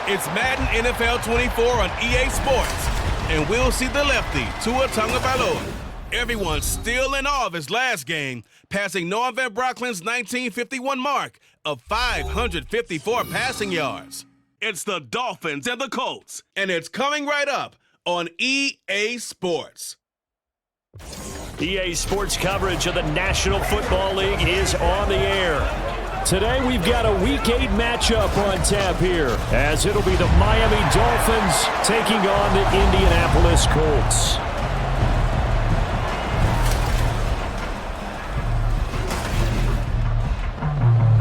It's Madden NFL 24 on EA Sports, and we'll see the lefty, Tua Tagovailoa. Everyone's still in awe of his last game, passing Noah Van Brocklin's 1951 mark of 554 passing yards. It's the Dolphins and the Colts, and it's coming right up on EA Sports. EA Sports coverage of the National Football League is on the air. Today we've got a Week 8 matchup on tap here, as it'll be the Miami Dolphins taking on the Indianapolis Colts.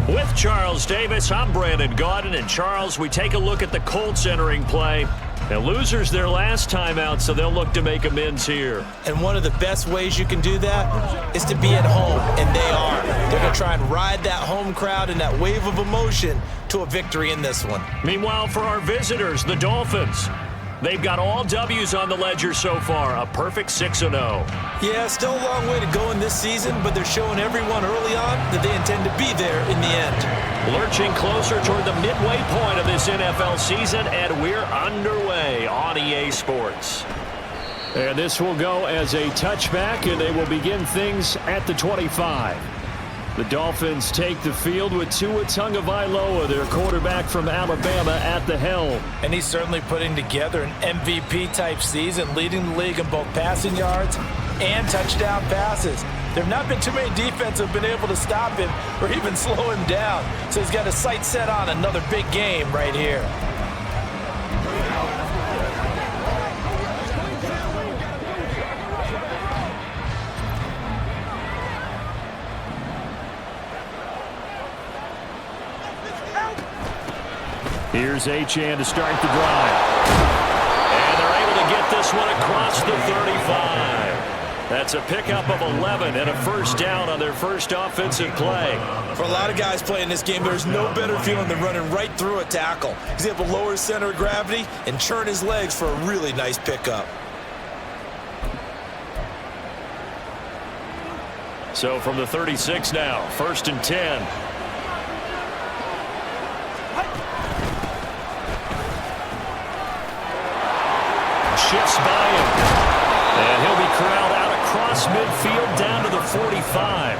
With Charles Davis, I'm Brandon Gaudin, and Charles, we take a look at the Colts entering play. Now, losers their last time out, so they'll look to make amends here. And one of the best ways you can do that is to be at home, and they are. They're going to try and ride that home crowd and that wave of emotion to a victory in this one. Meanwhile, for our visitors, the Dolphins, they've got all W's on the ledger so far, a perfect 6-0. Yeah, still a long way to go in this season, but they're showing everyone early on that they intend to be there in the end. Lurching closer toward the midway point of this NFL season, and we're underway on EA Sports. And this will go as a touchback, and they will begin things at the 25. The Dolphins take the field with Tua Tagovailoa, their quarterback from Alabama, at the helm. And he's certainly putting together an MVP-type season, leading the league in both passing yards and touchdown passes. There have not been too many defenses that have been able to stop him or even slow him down. So he's got his sights set on another big game right here. Here's Achane to start the drive. And they're able to get this one across the 35. That's a pickup of 11 and a first down on their first offensive play. For a lot of guys playing this game, there's no better feeling than running right through a tackle. He's able to lower his center of gravity and churn his legs for a really nice pickup. So from the 36 now, 1st and 10. Shifts by him. And he'll be corralled out across midfield down to the 45.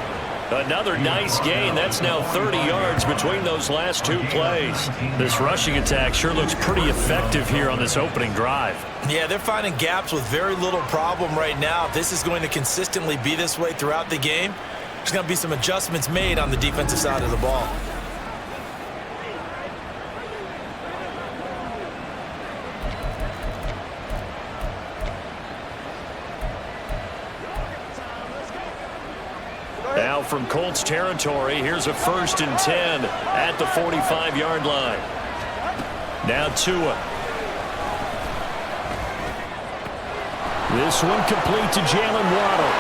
Another nice gain. That's now 30 yards between those last two plays. This rushing attack sure looks pretty effective here on this opening drive. Yeah, they're finding gaps with very little problem right now. If this is going to consistently be this way throughout the game, there's going to be some adjustments made on the defensive side of the ball. Now from Colts territory, here's a 1st and 10 at the 45-yard line. Now Tua. This one complete to Jalen Waddle.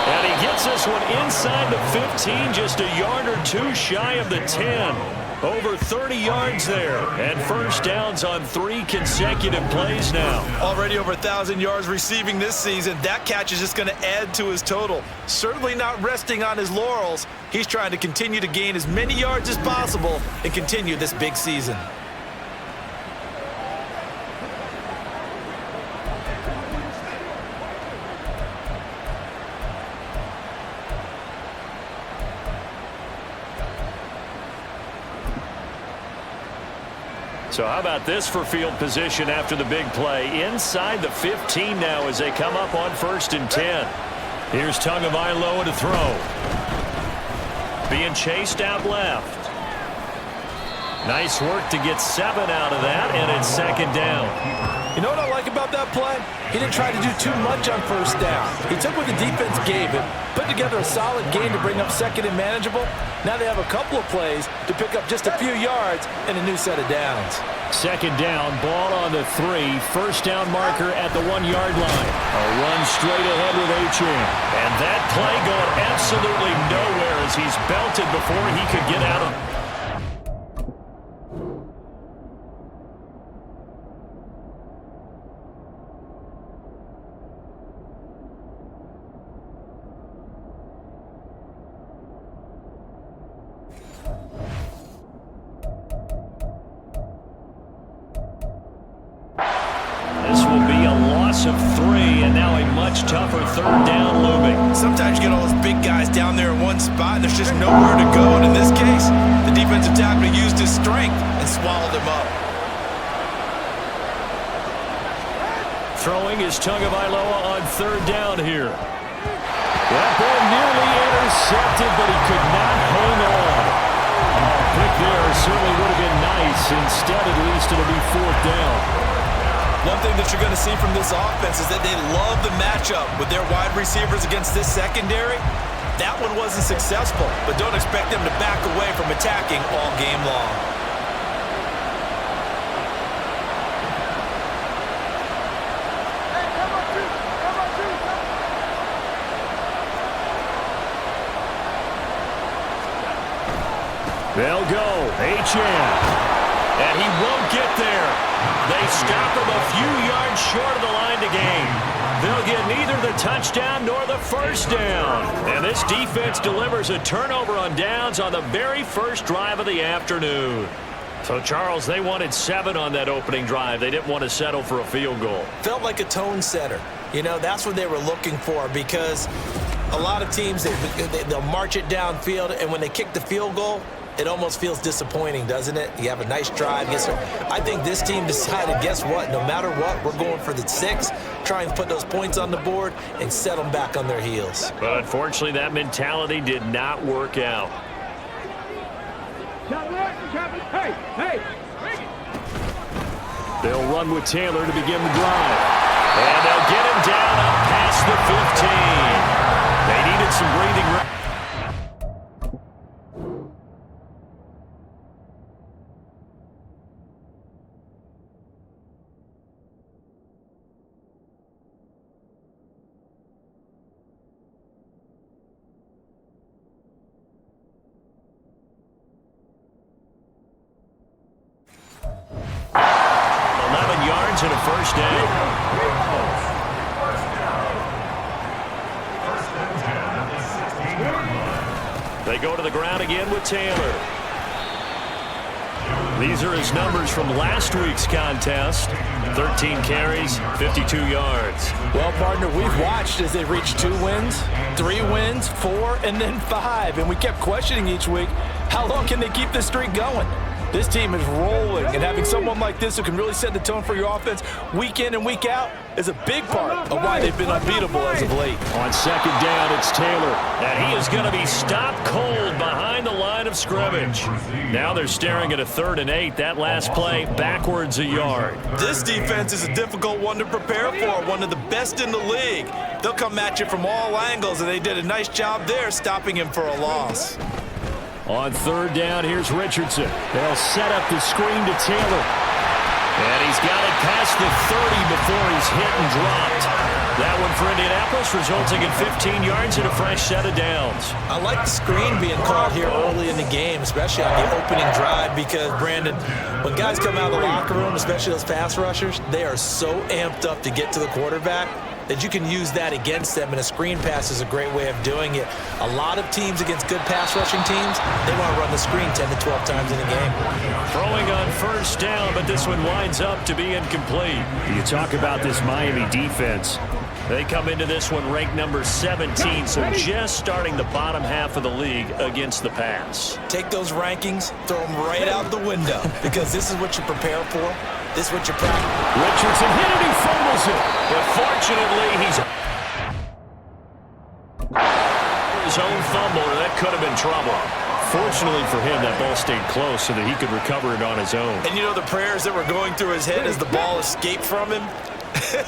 And he gets this one inside the 15, just a yard or two shy of the 10. Over 30 yards there, and first downs on 3 consecutive plays now. Already over 1,000 yards receiving this season. That catch is just going to add to his total. Certainly not resting on his laurels. He's trying to continue to gain as many yards as possible and continue this big season. So how about this for field position after the big play? Inside the 15 now as they come up on 1st and 10. Here's Tagovailoa to throw. Being chased out left. Nice work to get 7 out of that, and it's 2nd down. You know what I like about that play? He didn't try to do too much on first down. He took what the defense gave him, put together a solid game to bring up 2nd and manageable. Now they have a couple of plays to pick up just a few yards and a new set of downs. 2nd down, ball on the 3. First down marker at the 1-yard line. A run straight ahead with Achane. And that play going absolutely nowhere as he's belted before he could get out of. will be a loss of 3, and now a much tougher third down looming. Sometimes you get all those big guys down there in one spot, and there's just nowhere to go. And in this case, the defensive tackle used his strength and swallowed him up. Throwing is Tagovailoa on third down here. That ball nearly intercepted, but he could not hang on. Pick there certainly would have been nice. Instead, at least it'll be fourth down. One thing that you're going to see from this offense is that they love the matchup with their wide receivers against this secondary. That one wasn't successful, but don't expect them to back away from attacking all game long. They'll go. H.M. And he won't get there. They stop him a few yards short of the line to gain. They'll get neither the touchdown nor the first down. And this defense delivers a turnover on downs on the very first drive of the afternoon. So, Charles, they wanted 7 on that opening drive. They didn't want to settle for a field goal. Felt like a tone setter. You know, that's what they were looking for, because a lot of teams, they'll march it downfield, and when they kick the field goal, it almost feels disappointing, doesn't it? You have a nice drive. I think this team decided, guess what? No matter what, we're going for the 6, try and put those points on the board and set them back on their heels. But unfortunately, that mentality did not work out. They'll run with Taylor to begin the drive. And they'll get him down up past the 15. They needed some breathing room. And a first down. They go to the ground again with Taylor. These are his numbers from last week's contest. 13 carries, 52 yards. Well, partner, we've watched as they reached 2 wins, 3 wins, 4, and then 5. And we kept questioning each week, how long can they keep this streak going? This team is rolling, and having someone like this who can really set the tone for your offense week in and week out is a big part of why they've been unbeatable as of late. On second down, it's Taylor, and he is going to be stopped cold behind the line of scrimmage. Now they're staring at a 3rd and 8. That last play, backwards a yard. This defense is a difficult one to prepare for, one of the best in the league. They'll come at you from all angles, and they did a nice job there stopping him for a loss. On third down, here's Richardson. They'll set up the screen to Taylor. And he's got it past the 30 before he's hit and dropped. That one for Indianapolis, resulting in 15 yards and a fresh set of downs. I like the screen being called here early in the game, especially on the opening drive, because, Brandon, when guys come out of the locker room, especially those pass rushers, they are so amped up to get to the quarterback that you can use that against them, and a screen pass is a great way of doing it. A lot of teams against good pass rushing teams, they want to run the screen 10 to 12 times in a game. Throwing on first down, but this one winds up to be incomplete. You talk about this Miami defense. They come into this one ranked number 17, so just starting the bottom half of the league against the pass. Take those rankings, throw them right out the window, because this is what you prepare for. This is what you practice. Richardson hit it, he fumbles it. But fortunately, he's his own fumble, and that could have been trouble. Fortunately for him, that ball stayed close so that he could recover it on his own. And you know the prayers that were going through his head as the ball escaped from him?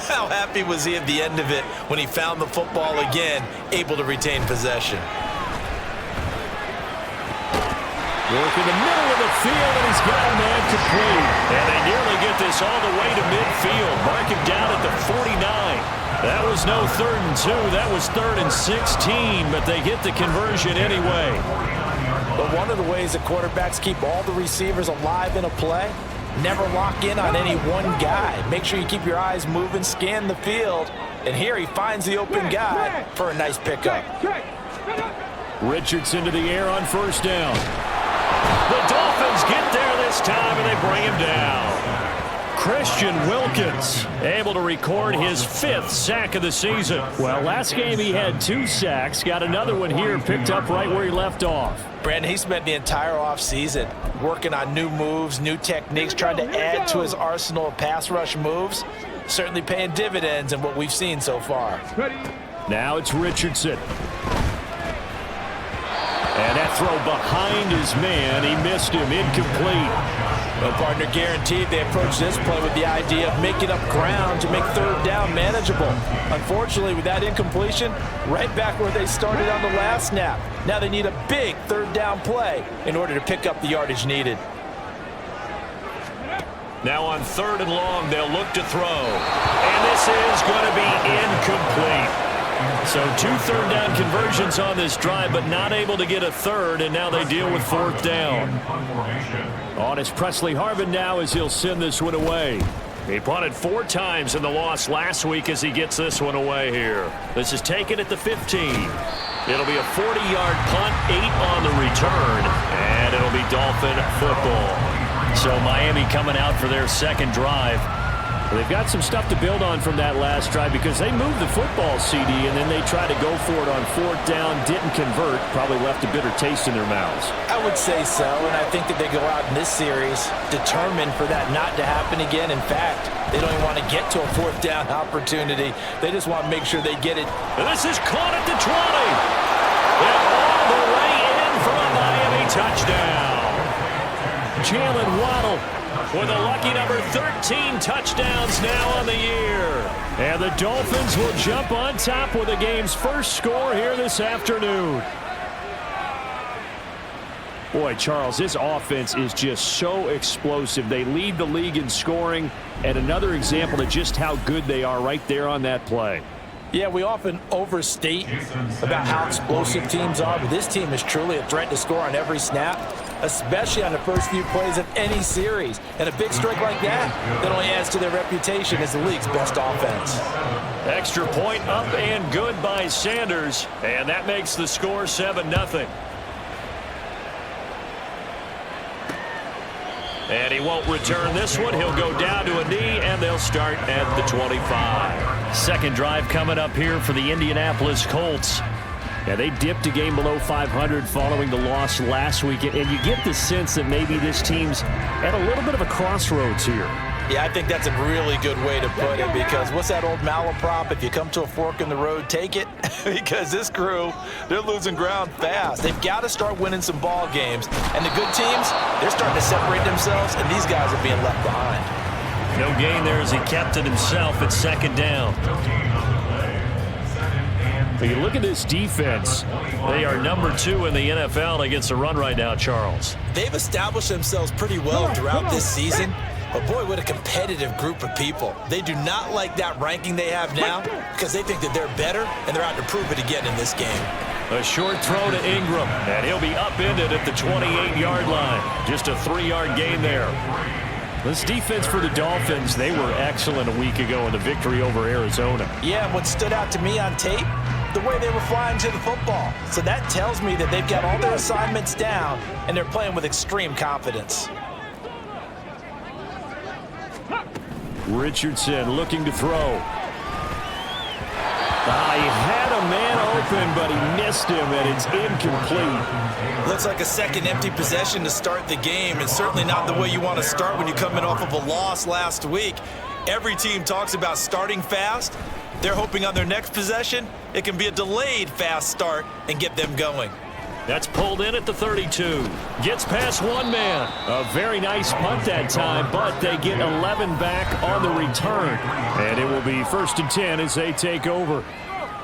How happy was he at the end of it when he found the football again, able to retain possession? Work in the middle of the field, and he's got a man complete. And they nearly get this all the way to midfield. Mark him down at the 49. That was no 3rd and 2. That was 3rd and 16, but they get the conversion anyway. But one of the ways that quarterbacks keep all the receivers alive in a play, never lock in on any one guy. Make sure you keep your eyes moving, scan the field, and here he finds the open guy for a nice pickup. Richardson to the air on first down. The Dolphins get there this time, and they bring him down. Christian Wilkins, able to record his 5th sack of the season. Well, last game he had 2 sacks. Got another one here, picked up right where he left off. Brandon, he spent the entire offseason working on new moves, new techniques, trying to add to his arsenal of pass rush moves. Certainly paying dividends in what we've seen so far. Now it's Richardson. And that throw behind his man, he missed him, incomplete. Well, partner, guaranteed they approach this play with the idea of making up ground to make 3rd down manageable. Unfortunately, with that incompletion, right back where they started on the last snap. Now they need a big 3rd down play in order to pick up the yardage needed. Now on 3rd and long, they'll look to throw. And this is going to be incomplete. So 2 3rd down conversions on this drive, but not able to get a 3rd, and now they deal with 4th down. On is Presley Harvin now as he'll send this one away. He punted 4 times in the loss last week as he gets this one away here. This is taken at the 15. It'll be a 40-yard punt, 8 on the return, and it'll be Dolphin football. So Miami coming out for their 2nd drive. They've got some stuff to build on from that last drive because they moved the football, CD, and then they tried to go for it on 4th down, didn't convert, probably left a bitter taste in their mouths. I would say so, and I think that they go out in this series determined for that not to happen again. In fact, they don't even want to get to a 4th down opportunity. They just want to make sure they get it. And this is caught at the 20. And all the way in for a Miami touchdown. Jalen Waddle with a lucky number 13 touchdowns now on the year. And the Dolphins will jump on top with the game's first score here this afternoon. Boy, Charles, this offense is just so explosive. They lead the league in scoring, and another example of just how good they are right there on that play. Yeah, we often overstate about how explosive teams are, but this team is truly a threat to score on every snap, especially on the first few plays of any series. And a big strike like that only adds to their reputation as the league's best offense. Extra point up and good by Sanders, and that makes the score 7-0. And he won't return this one. He'll go down to a knee, and they'll start at the 25. 2nd drive coming up here for the Indianapolis Colts. Yeah, they dipped a game below 500 following the loss last week, and you get the sense that maybe this team's at a little bit of a crossroads here. Yeah, I think that's a really good way to put it because what's that old malaprop? If you come to a fork in the road, take it. Because this crew, they're losing ground fast. They've got to start winning some ball games. And the good teams, they're starting to separate themselves, and these guys are being left behind. No gain there as he kept it himself at 2nd down. But you look at this defense. They are number 2 in the NFL against the run right now, Charles. They've established themselves pretty well throughout this season. But boy, what a competitive group of people. They do not like that ranking they have now because they think that they're better, and they're out to prove it again in this game. A short throw to Ingram, and he'll be upended at the 28-yard line. Just a 3-yard gain there. This defense for the Dolphins, they were excellent a week ago in the victory over Arizona. Yeah, and what stood out to me on tape, the way they were flying to the football. So that tells me that they've got all their assignments down, and they're playing with extreme confidence. Richardson looking to throw. He had a man open, but he missed him, and it's incomplete. Looks like a second empty possession to start the game, and certainly not the way you want to start when you're coming off of a loss last week. Every team talks about starting fast. They're hoping on their next possession, it can be a delayed fast start and get them going. That's pulled in at the 32. Gets past one man. A very nice punt that time, but they get 11 back on the return. And it will be 1st and 10 as they take over.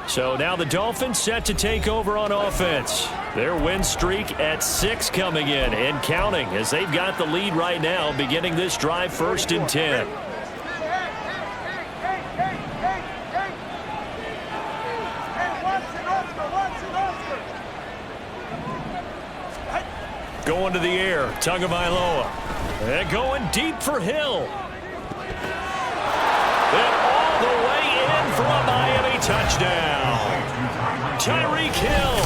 So now the Dolphins set to take over on offense. Their win streak at 6 coming in and counting as they've got the lead right now beginning this drive 1st and 10. Going to the air, Tagovailoa. And going deep for Hill. And all the way in for a Miami touchdown. Tyreek Hill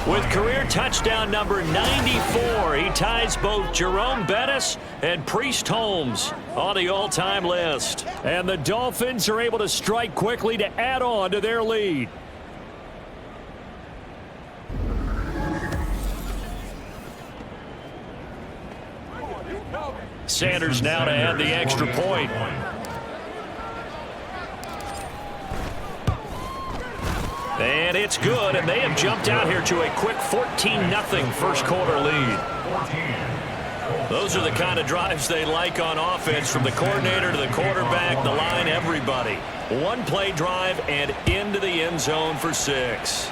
with career touchdown number 94. He ties both Jerome Bettis and Priest Holmes on the all-time list. And the Dolphins are able to strike quickly to add on to their lead. Sanders now to add the extra point. And it's good, and they have jumped out here to a quick 14-0 first quarter lead. Those are the kind of drives they like on offense, from the coordinator to the quarterback, the line, everybody. One play drive and into the end zone for 6.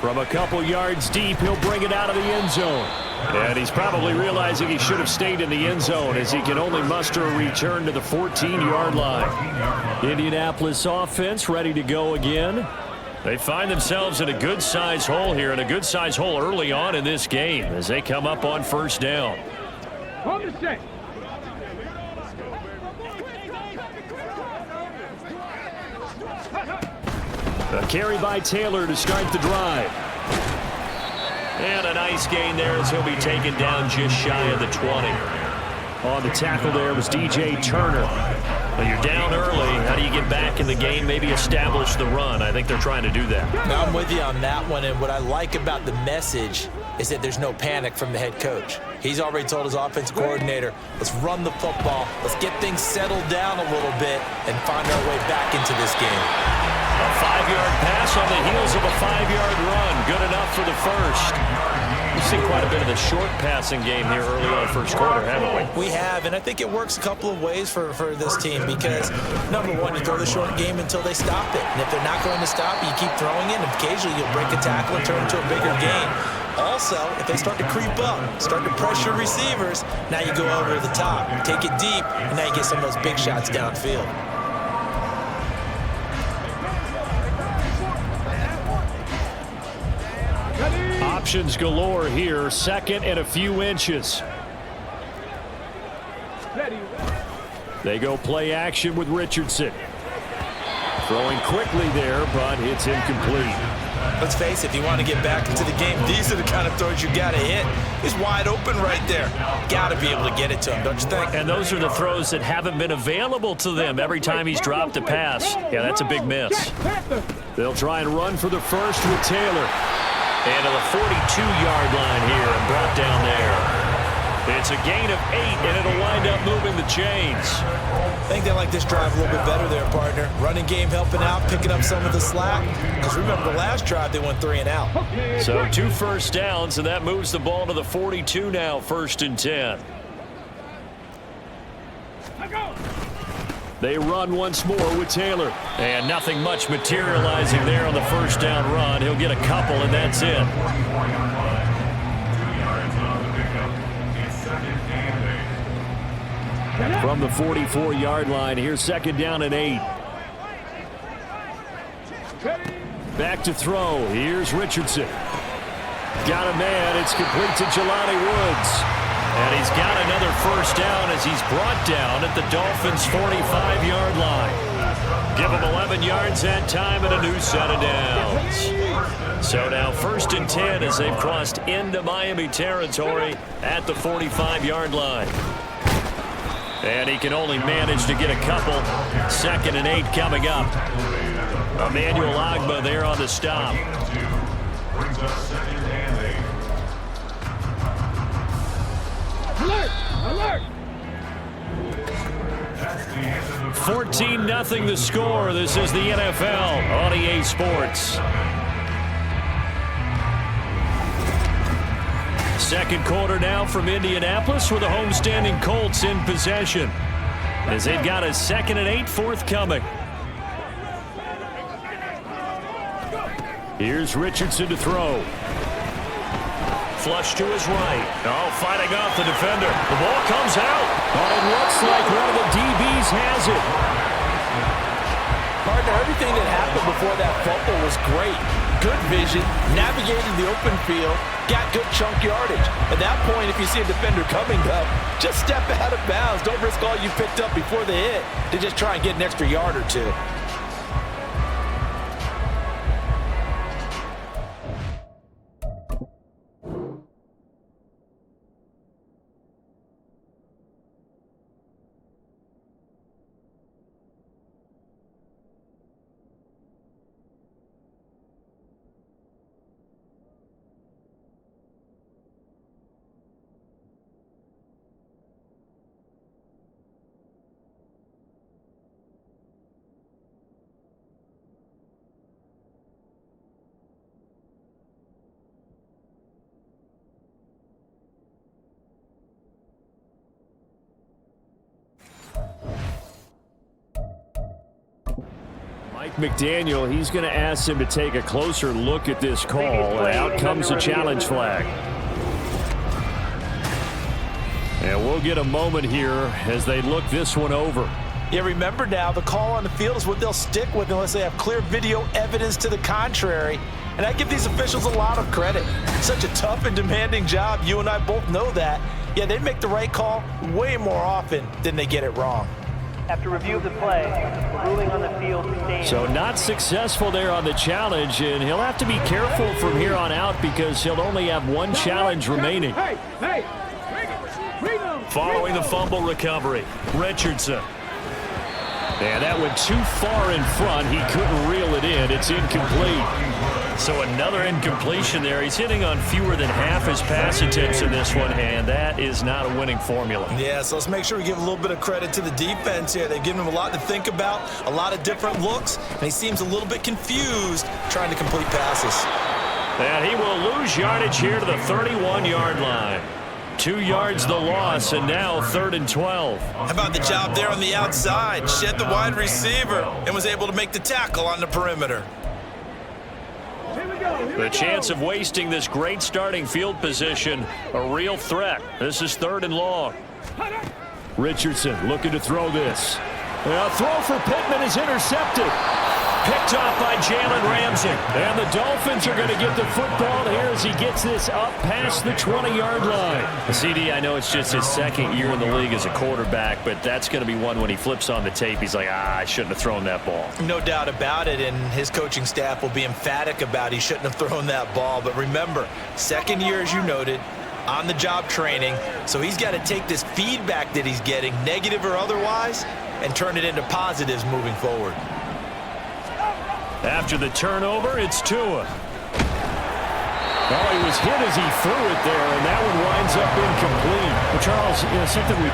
From a couple yards deep, he'll bring it out of the end zone. And he's probably realizing he should have stayed in the end zone, as he can only muster a return to the 14-yard line. Indianapolis offense ready to go again. They find themselves in a good-sized hole here, and a good-sized hole early on in this game as they come up on first down. A carry by Taylor to start the drive. And a nice gain there as he'll be taken down just shy of the 20. On the tackle there was DJ Turner. Well, you're down early. How do you get back in the game? Maybe establish the run. I think they're trying to do that. Now, I'm with you on that one, and what I like about the message is that there's no panic from the head coach. He's already told his offensive coordinator, let's run the football, let's get things settled down a little bit and find our way back into this game. A 5-yard pass on the heels of a 5-yard run. Good enough for the first. We've seen quite a bit of the short passing game here early on first quarter, haven't we? We have, and I think it works a couple of ways for this team because, number one, you throw the short game until they stop it. And if they're not going to stop it, you keep throwing it, and occasionally you'll break a tackle and turn it into a bigger gain. Also, if they start to creep up, start to pressure receivers, now you go over the top, take it deep, and now you get some of those big shots downfield. Options galore here. Second and a few inches. They go play action with Richardson. Throwing quickly there, but it's incomplete. Let's face it, if you want to get back into the game, these are the kind of throws you got to hit. He's wide open right there. Got to be able to get it to him, don't you think? And those are the throws that haven't been available to them every time he's dropped a pass. Yeah, that's a big miss. They'll try and run for the first with Taylor. And to the 42-yard line here and brought down there. It's a gain of 8, and it'll wind up moving the chains. I think they like this drive a little bit better there, partner. Running game helping out, picking up some of the slack. Because remember, the last drive they went 3 and out. So 2 first downs, and that moves the ball to the 42 now, 1st and 10. They run once more with Taylor. And nothing much materializing there on the first down run. He'll get a couple, and that's it. From the 44-yard line, here's 2nd down and 8. Back to throw. Here's Richardson. Got a man. It's complete to Jelani Woods. And he's got another first down as he's brought down at the Dolphins' 45-yard line. Give him 11 yards that time and a new set of downs. So now 1st and 10 as they've crossed into Miami territory at the 45-yard line. And he can only manage to get a couple. 2nd and 8 coming up. Emmanuel Ogbah there on the stop. Brings us 2nd and 8. Alert! Alert! 14-0 the score. This is the NFL on EA Sports. Second quarter now from Indianapolis with the homestanding Colts in possession as they've got a 2nd and 8 forthcoming. Here's Richardson to throw. Flush to his right. Oh, fighting off the defender. The ball comes out. And it looks like one of the DBs has it. Partner, everything that happened before that fumble was great. Good vision, navigating the open field, got good chunk yardage. At that point, if you see a defender coming up, just step out of bounds. Don't risk all you picked up before the hit to just try and get an extra yard or two. Mike McDaniel, he's going to ask him to take a closer look at this call, and out comes the challenge flag. And we'll get a moment here as they look this one over. Yeah, remember now, the call on the field is what they'll stick with unless they have clear video evidence to the contrary. And I give these officials a lot of credit. Such a tough and demanding job. You and I both know that. Yeah, they make the right call way more often than they get it wrong. After review of the play, ruling on the field stands. So not successful there on the challenge, and he'll have to be careful from here on out because he'll only have one challenge remaining. Following the fumble recovery, Richardson. And that went too far in front. He couldn't reel it in. It's incomplete. So another incompletion there. He's hitting on fewer than half his pass attempts in this one, and that is not a winning formula. Yeah, so let's make sure we give a little bit of credit to the defense here. They've given him a lot to think about, a lot of different looks, and he seems a little bit confused trying to complete passes. And he will lose yardage here to the 31-yard line. 2 yards the loss, and now 3rd and 12. How about the job there on the outside? Shed the wide receiver and was able to make the tackle on the perimeter. The chance of wasting this great starting field position, a real threat. This is 3rd and long. Richardson looking to throw this. A throw for Pittman is intercepted. Picked off by Jalen Ramsey. And the Dolphins are going to get the football here as he gets this up past the 20-yard line. CD, I know it's just his 2nd year in the league as a quarterback, but that's going to be one when he flips on the tape. He's like, I shouldn't have thrown that ball. No doubt about it, and his coaching staff will be emphatic about he shouldn't have thrown that ball. But remember, 2nd year, as you noted, on-the-job training, so he's got to take this feedback that he's getting, negative or otherwise, and turn it into positives moving forward. After the turnover, it's Tua. Oh, he was hit as he threw it there, and that one winds up incomplete. Well, Charles, something we...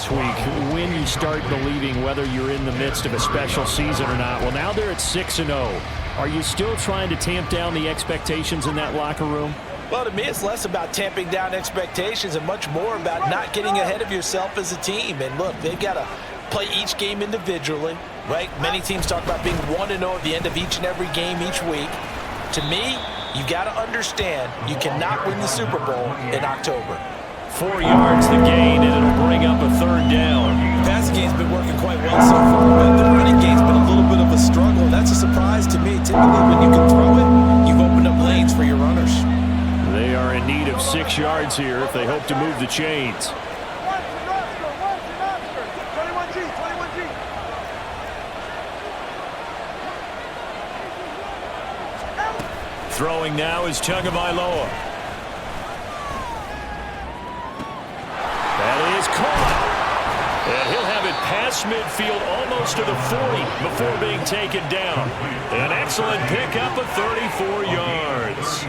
Week, when you start believing whether you're in the midst of a special season or not. Well, now they're at 6-0. Are you still trying to tamp down the expectations in that locker room? Well, to me, it's less about tamping down expectations and much more about not getting ahead of yourself as a team. And look, they've got to play each game individually, right? Many teams talk about being 1-0 at the end of each and every game each week. To me, you've got to understand you cannot win the Super Bowl in October. 4 yards the gain, and it'll bring up a 3rd down. The passing game's been working quite well so far, but the running game's been a little bit of a struggle. That's a surprise to me. Typically, when you can throw it, you've opened up lanes for your runners. They are in need of 6 yards here if they hope to move the chains. Throwing now is Tagovailoa. That is caught. And he'll have it past midfield almost to the 40 before being taken down. An excellent pickup of 34 yards.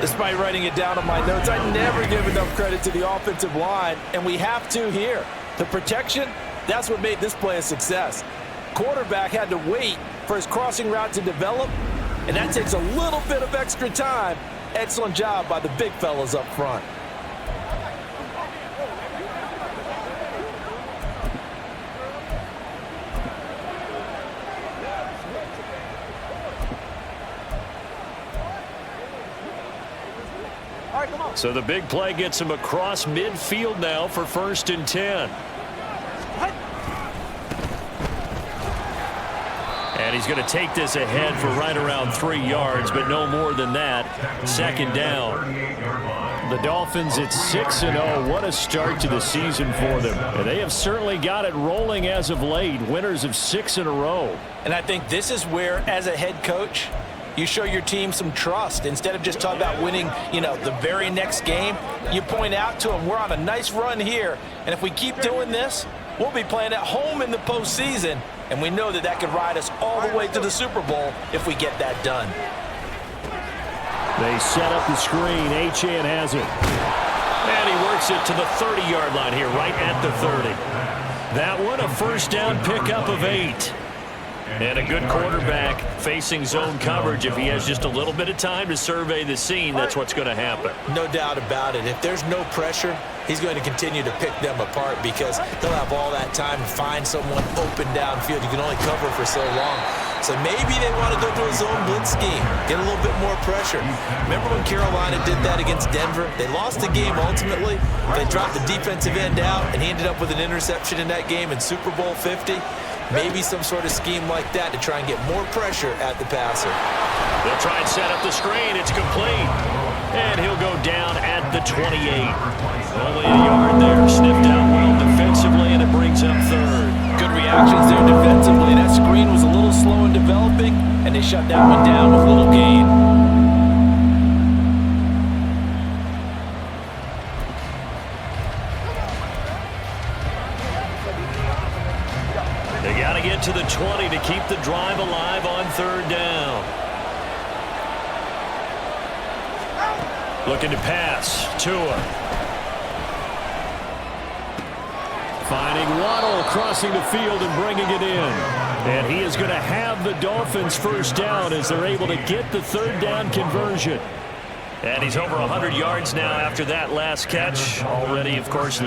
Despite writing it down on my notes, I never give enough credit to the offensive line, and we have to here. The protection, that's what made this play a success. Quarterback had to wait for his crossing route to develop, and that takes a little bit of extra time. Excellent job by the big fellas up front. So the big play gets him across midfield now for 1st and 10. And he's going to take this ahead for right around 3 yards, but no more than that. 2nd down. The Dolphins at 6-0. What a start to the season for them. And they have certainly got it rolling as of late. Winners of 6 in a row. And I think this is where, as a head coach, You show your team some trust. Instead of just talking about winning, the very next game, you point out to them, we're on a nice run here, and if we keep doing this, we'll be playing at home in the postseason, and we know that could ride us all the way to the Super Bowl if we get that done. They set up the screen. Achane has it. And he works it to the 30-yard line here, right at the 30. That one, a first down pickup of 8. And a good quarterback facing zone coverage. If he has just a little bit of time to survey the scene, that's what's going to happen. No doubt about it. If there's no pressure, he's going to continue to pick them apart because he'll have all that time to find someone open downfield. You can only cover for so long. So maybe they want to go to a zone blitz scheme, get a little bit more pressure. Remember when Carolina did that against Denver? They lost the game ultimately. They dropped the defensive end out, and he ended up with an interception in that game in Super Bowl 50. Maybe some sort of scheme like that to try and get more pressure at the passer. They'll try and set up the screen. It's complete. And he'll go down at the 28. Only a yard there. Sniffed out well defensively, and it brings up third. Good reactions there defensively. That screen was a little slow in developing, and they shut that one down with little gain. They got to get to the 20 to keep the drive alive on third down. Looking to pass. Tua. Finding Waddle, crossing the field and bringing it in. And he is going to have the Dolphins first down as they're able to get the third down conversion. And he's over 100 yards now after that last catch. Already, of course.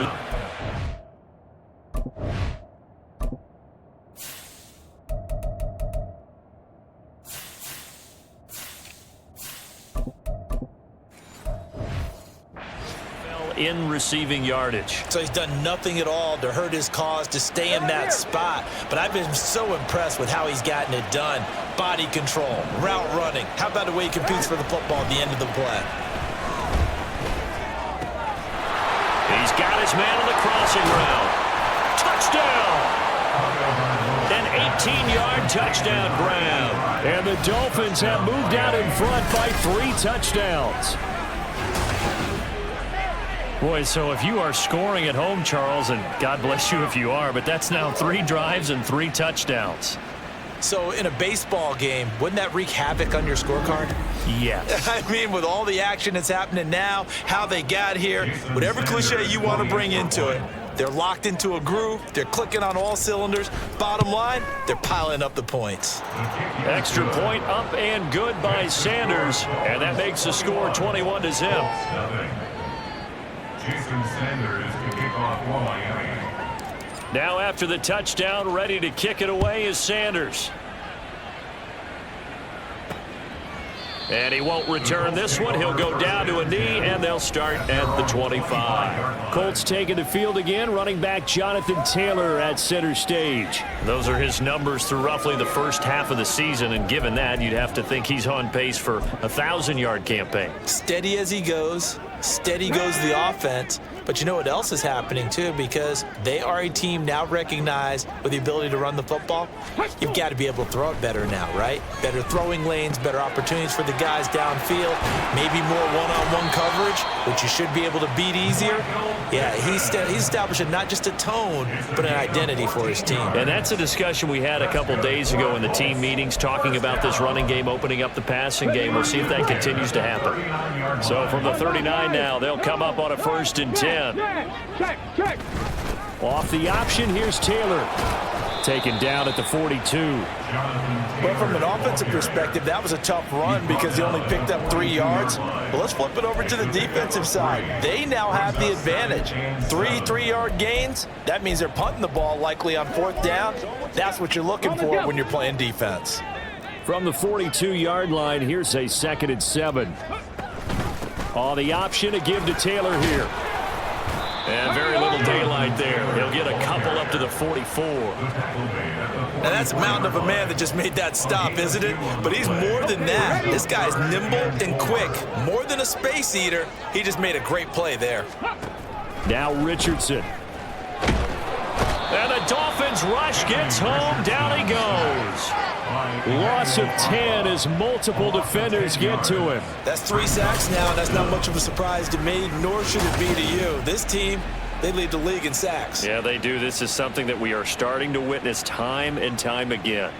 In receiving yardage. So he's done nothing at all to hurt his cause to stay in that spot. But I've been so impressed with how he's gotten it done. Body control, route running. How about the way he competes for the football at the end of the play? He's got his man on the crossing route. Touchdown! An 18-yard touchdown grab. And the Dolphins have moved out in front by 3 touchdowns. Boy, so if you are scoring at home, Charles, and God bless you if you are, but that's now 3 drives and 3 touchdowns. So in a baseball game, wouldn't that wreak havoc on your scorecard? Yes. I mean, with all the action that's happening now, how they got here, whatever cliche you want to bring into it, they're locked into a groove, they're clicking on all cylinders. Bottom line, they're piling up the points. Extra point up and good by Sanders, and that makes the score 21-0. Now after the touchdown, ready to kick it away is Sanders. And he won't return this one. He'll go down to a knee, and they'll start at the 25. Colts taking the field again. Running back Jonathan Taylor at center stage. Those are his numbers through roughly the first half of the season, and given that, you'd have to think he's on pace for a 1,000-yard campaign. Steady as he goes. Steady goes the offense. But you know what else is happening, too, because they are a team now recognized with the ability to run the football. You've got to be able to throw it better now, right? Better throwing lanes, better opportunities for the guys downfield, maybe more one-on-one coverage, which you should be able to beat easier. Yeah, he's establishing not just a tone, but an identity for his team. And that's a discussion we had a couple days ago in the team meetings, talking about this running game, opening up the passing game. We'll see if that continues to happen. So from the 39 now, they'll come up on a 1st and 10. Off the option, here's Taylor. Taken down at the 42. Well, from an offensive perspective, that was a tough run because he only picked up 3 yards. But let's flip it over to the defensive side. They now have the advantage. 3 3-yard gains. That means they're punting the ball likely on 4th down. That's what you're looking for when you're playing defense. From the 42-yard line, here's a 2nd and 7. On the option, a give to Taylor here. And very little daylight there. He'll get a couple up to the 44. Now that's a mountain of a man that just made that stop, isn't it? But he's more than that. This guy's nimble and quick. More than a space eater. He just made a great play there. Now Richardson. And the Dolphins rush gets home. Down he goes. Loss of 10 as multiple defenders get to him. That's 3 sacks now, and that's not much of a surprise to me, nor should it be to you. This team, they lead the league in sacks. Yeah, they do. This is something that we are starting to witness time and time again.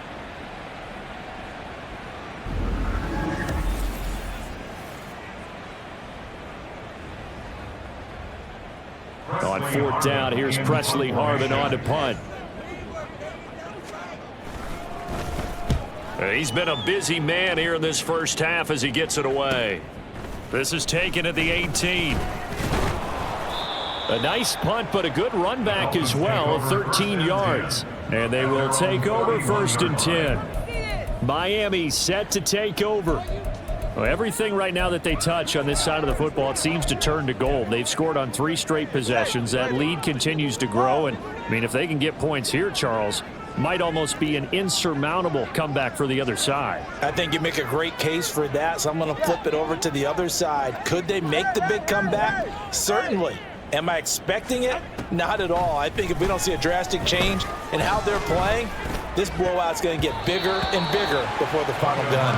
On 4th down, here's Presley Harvin on to punt. He's been a busy man here in this first half as he gets it away. This is taken at the 18. A nice punt, but a good run back as well, 13 yards. And they will take over 1st and 10. Miami set to take over. Well, everything right now that they touch on this side of the football, it seems to turn to gold. They've scored on 3 straight possessions. That lead continues to grow. And, I mean, if they can get points here, Charles, might almost be an insurmountable comeback for the other side. I think you make a great case for that, so I'm going to flip it over to the other side. Could they make the big comeback? Certainly. Am I expecting it? Not at all. I think if we don't see a drastic change in how they're playing, this blowout's going to get bigger and bigger before the final gun.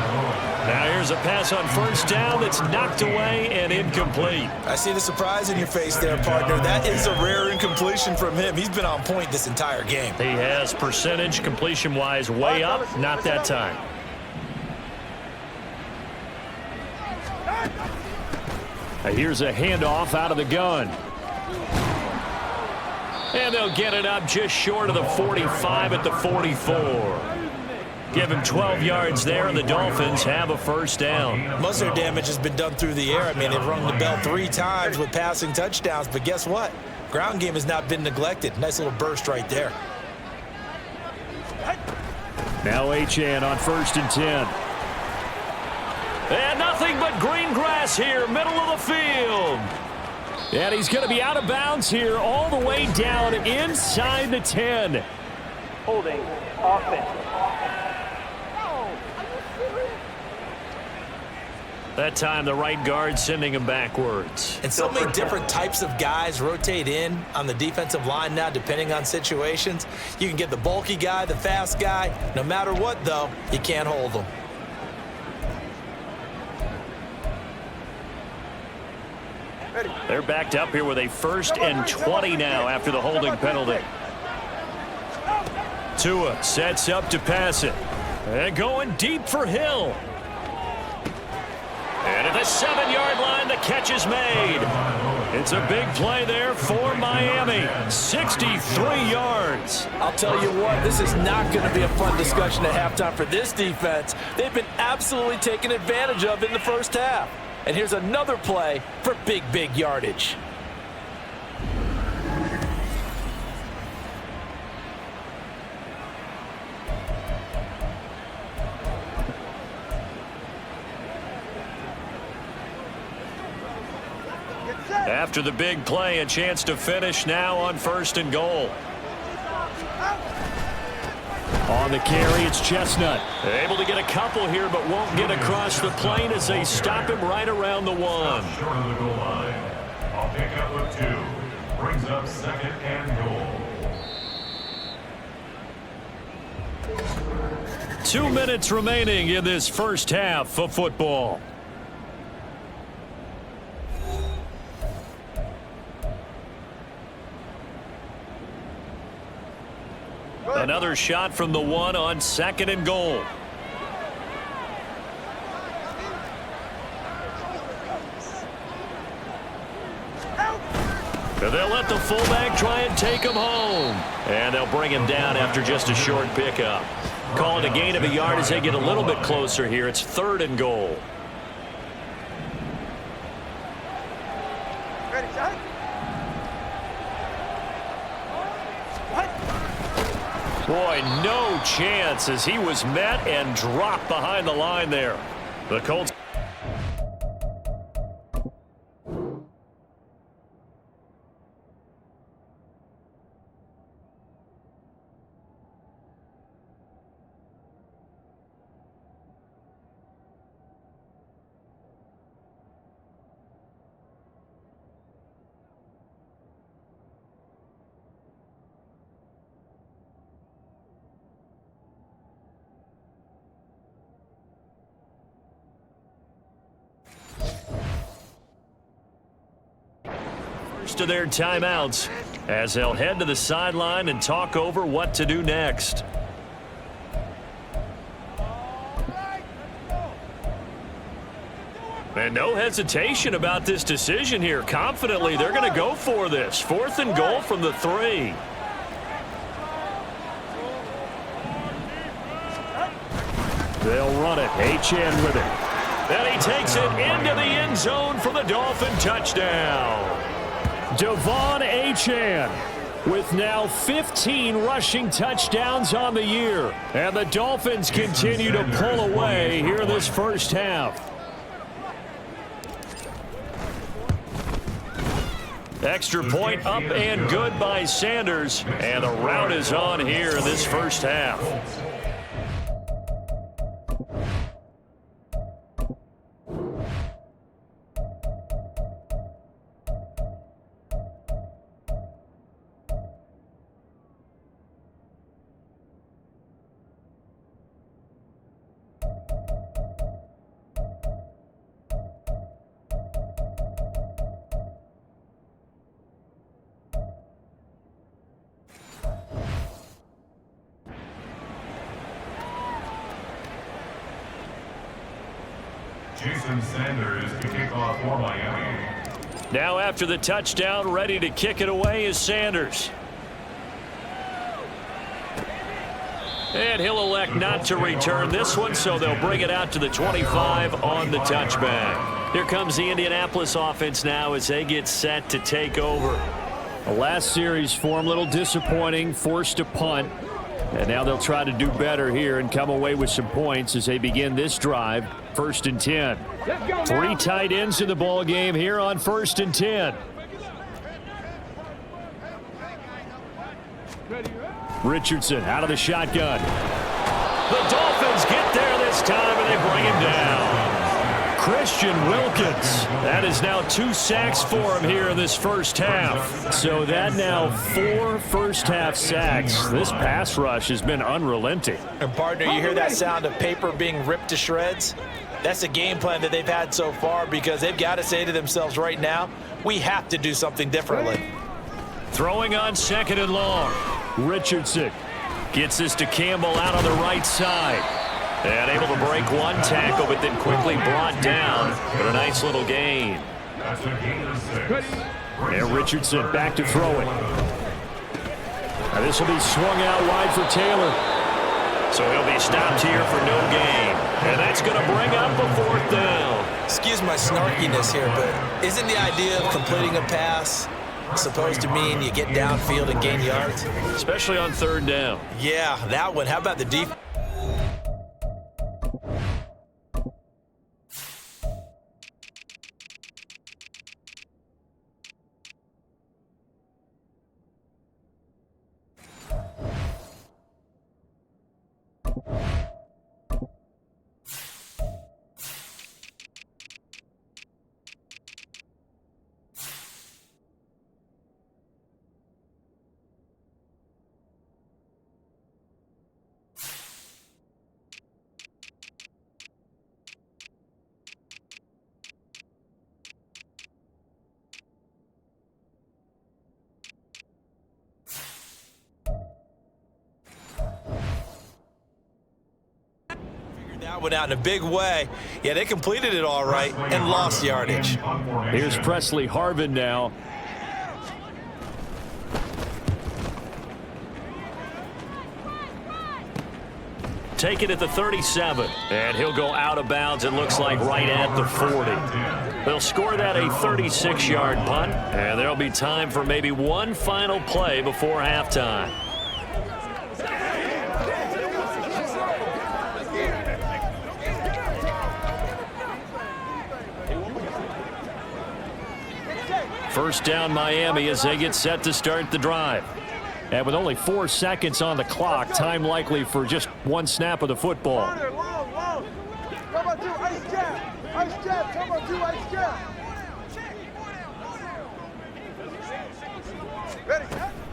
Now here's a pass on 1st down that's knocked away and incomplete. I see the surprise in your face there, partner. That is a rare incompletion from him. He's been on point this entire game. He has percentage completion-wise way up, not that time. Here's a handoff out of the gun. And they'll get it up just short of the 45 at the 44. Give him 12 yards there, and the Dolphins have a 1st down. Most of their damage has been done through the air. I mean, they've rung the bell 3 times with passing touchdowns, but guess what? Ground game has not been neglected. Nice little burst right there. Now Achane on 1st and 10. And nothing but green grass here, middle of the field. And he's going to be out of bounds here all the way down inside the 10. Holding. Offense. That time, the right guard sending him backwards. And so many different types of guys rotate in on the defensive line now, depending on situations. You can get the bulky guy, the fast guy. No matter what, though, you can't hold them. They're backed up here with a 1st and 20 now after the holding penalty. Tua sets up to pass it. And going deep for Hill. And at the 7-yard line, the catch is made. It's a big play there for Miami. 63 yards. I'll tell you what, this is not going to be a fun discussion at halftime for this defense. They've been absolutely taken advantage of in the first half. And here's another play for big, big yardage. After the big play, a chance to finish now on 1st and goal. On the carry, it's Chestnut. Able to get a couple here, but won't get across the plane as they stop him right around the 1. Short of the goal line. A pickup of 2. Brings up 2nd and goal. 2 minutes remaining in this first half of football. Another shot from the 1 on 2nd and goal. They'll let the fullback try and take him home. And they'll bring him down after just a short pickup. Call it a gain of a yard as they get a little bit closer here. It's 3rd and goal. Ready, shot. Boy, no chance as he was met and dropped behind the line there. The Colts. first of their timeouts as they'll head to the sideline and talk over what to do next. And no hesitation about this decision here. Confidently, they're going to go for this. 4th and goal from the 3. They'll run it. Achane with it. And he takes it into the end zone for the Dolphin touchdown. Devon Achane with now 15 rushing touchdowns on the year. And the Dolphins continue to pull away here in this first half. Extra point up and good by Sanders. And the rout is on here in this first half. Sanders to kick off for Miami. Now after the touchdown, ready to kick it away is Sanders. And he'll elect not to return this one, so they'll bring it out to the 25 on the touchback. Here comes the Indianapolis offense now as they get set to take over. The last series for them, a little disappointing, forced a punt. And now they'll try to do better here and come away with some points as they begin this drive. 1st and 10. 3 tight ends in the ball game here on 1st and 10. Richardson out of the shotgun. The Dolphins get there this time and they bring him down. Christian Wilkins. That is now 2 sacks for him here in this first half. So that now 4 first-half sacks. This pass rush has been unrelenting. And partner, you hear that sound of paper being ripped to shreds? That's the game plan that they've had so far because they've got to say to themselves right now, we have to do something differently. Throwing on 2nd and long. Richardson gets this to Campbell out on the right side. And able to break one tackle, but then quickly brought down. But a nice little gain. That's a gain of 6. And Richardson back to throw it. And this will be swung out wide for Taylor. So he'll be stopped here for no gain. And that's going to bring up a 4th down. Excuse my snarkiness here, but isn't the idea of completing a pass supposed to mean you get downfield and gain yards? Especially on 3rd down. Yeah, that one. How about the defense? Went out in a big way. Yeah, they completed it all right and lost yardage. Here's Presley Harvin now. Take it at the 37. And he'll go out of bounds, it looks like, right at the 40. They'll score that a 36-yard punt, and there'll be time for maybe one final play before halftime. First down Miami as they get set to start the drive. And with only 4 seconds on the clock, time likely for just one snap of the football.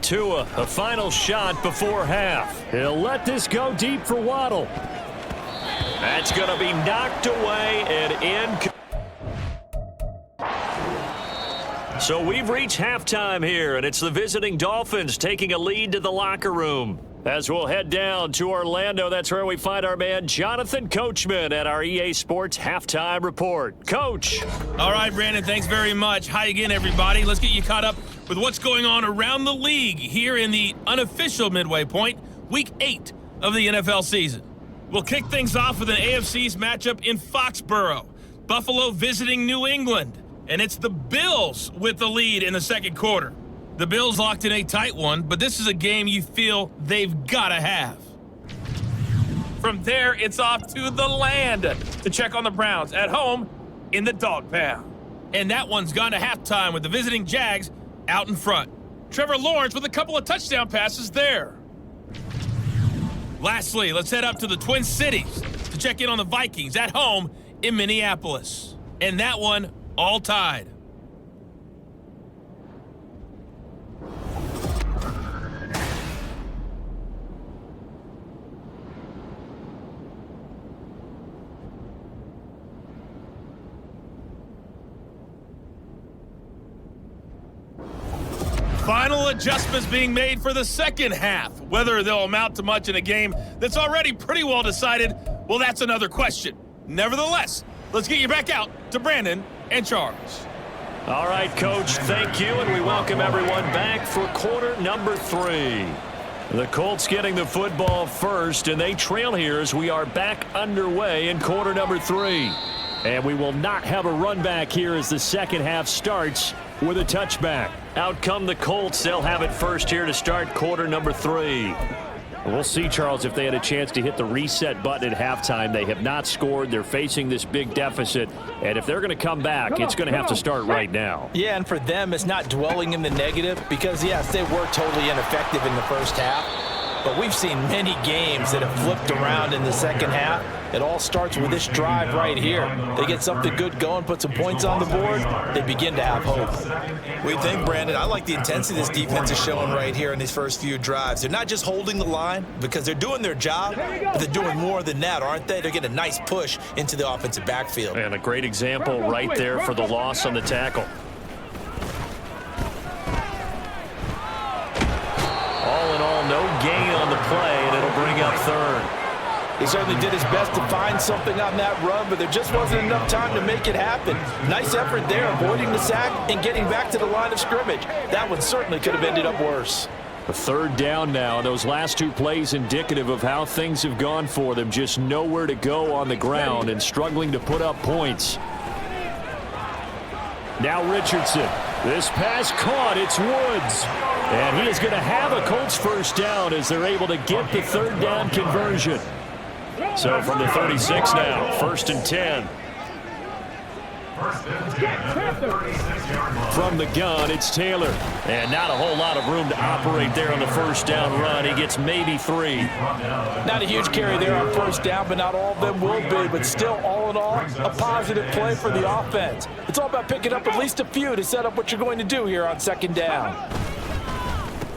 Tua, a final shot before half. He'll let this go deep for Waddle. That's going to be knocked away and in. So we've reached halftime here, and it's the visiting Dolphins taking a lead to the locker room. As we'll head down to Orlando, that's where we find our man Jonathan Coachman at our EA Sports Halftime Report. Coach. All right, Brandon, thanks very much. Hi again, everybody. Let's get you caught up with what's going on around the league here in the unofficial midway point, Week 8 of the NFL season. We'll kick things off with an AFC's matchup in Foxborough. Buffalo visiting New England, and it's the Bills with the lead in the second quarter. The Bills locked in a tight one, but this is a game you feel they've got to have. From there, it's off to the land to check on the Browns at home in the Dog Pound. And that one's gone to halftime with the visiting Jags out in front. Trevor Lawrence with a couple of touchdown passes there. Lastly, let's head up to the Twin Cities to check in on the Vikings at home in Minneapolis. And that one all tied. Final adjustments being made for the second half. Whether they'll amount to much in a game that's already pretty well decided, well, that's another question. Nevertheless, let's get you back out to Brandon and Charles. All right, Coach, thank you, and we welcome everyone back for quarter number 3. The Colts getting the football first, and they trail here as we are back underway in quarter number 3. And we will not have a run back here as the second half starts with a touchback. Out come the Colts. They'll have it first here to start quarter number 3. We'll see, Charles, if they had a chance to hit the reset button at halftime. They have not scored. They're facing this big deficit. And if they're going to come back, it's going to have to start right now. Yeah, and for them, it's not dwelling in the negative because, yes, they were totally ineffective in the first half. But we've seen many games that have flipped around in the second half. It all starts with this drive right here. They get something good going, put some points on the board, they begin to have hope. What do you think, Brandon? I like the intensity this defense is showing right here in these first few drives. They're not just holding the line because they're doing their job, but they're doing more than that, aren't they? They're getting a nice push into the offensive backfield. And a great example right there for the loss on the tackle. All in all, no gain on the play, and it'll bring up third. He certainly did his best to find something on that run, but there just wasn't enough time to make it happen. Nice effort there, avoiding the sack and getting back to the line of scrimmage. That one certainly could have ended up worse. A third down now. Those last two plays indicative of how things have gone for them. Just nowhere to go on the ground and struggling to put up points. Now Richardson. This pass caught. It's Woods. And he is going to have a Colts first down as they're able to get the third down conversion. So from the 36 now, 1st and 10. From the gun, it's Taylor. And not a whole lot of room to operate there on the first down run. He gets maybe 3. Not a huge carry there on first down, but not all of them will be. But still, all in all, a positive play for the offense. It's all about picking up at least a few to set up what you're going to do here on second down.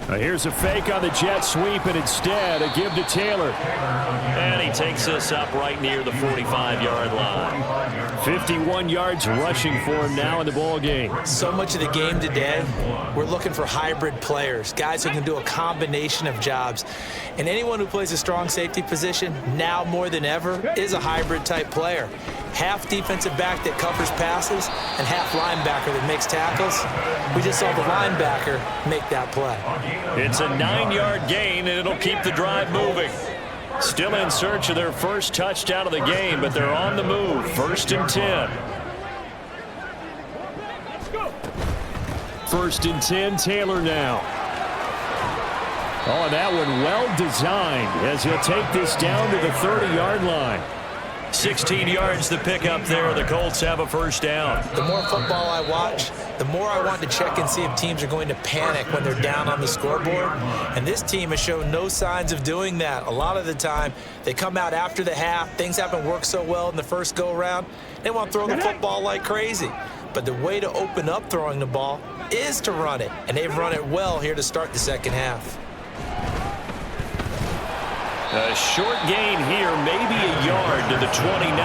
Here's a fake on the jet sweep, and instead a give to Taylor. And he takes this up right near the 45-yard line. 51 yards rushing for him now in the ball game. So much of the game today, we're looking for hybrid players, guys who can do a combination of jobs. And anyone who plays a strong safety position, now more than ever, is a hybrid-type player. Half defensive back that covers passes and half linebacker that makes tackles. We just saw the linebacker make that play. It's a 9-yard gain, and it'll keep the drive moving. Still in search of their first touchdown of the game, but they're on the move. 1st and 10. 1st and 10, Taylor now. Oh, that one well designed as he'll take this down to the 30-yard line. 16 yards to pick up there. The Colts have a first down. The more football I watch, the more I want to check and see if teams are going to panic when they're down on the scoreboard. And this team has shown no signs of doing that. A lot of the time, they come out after the half. Things haven't worked so well in the first go-around. They want to throw the football like crazy. But the way to open up throwing the ball is to run it. And they've run it well here to start the second half. A short gain here, maybe a yard to the 29.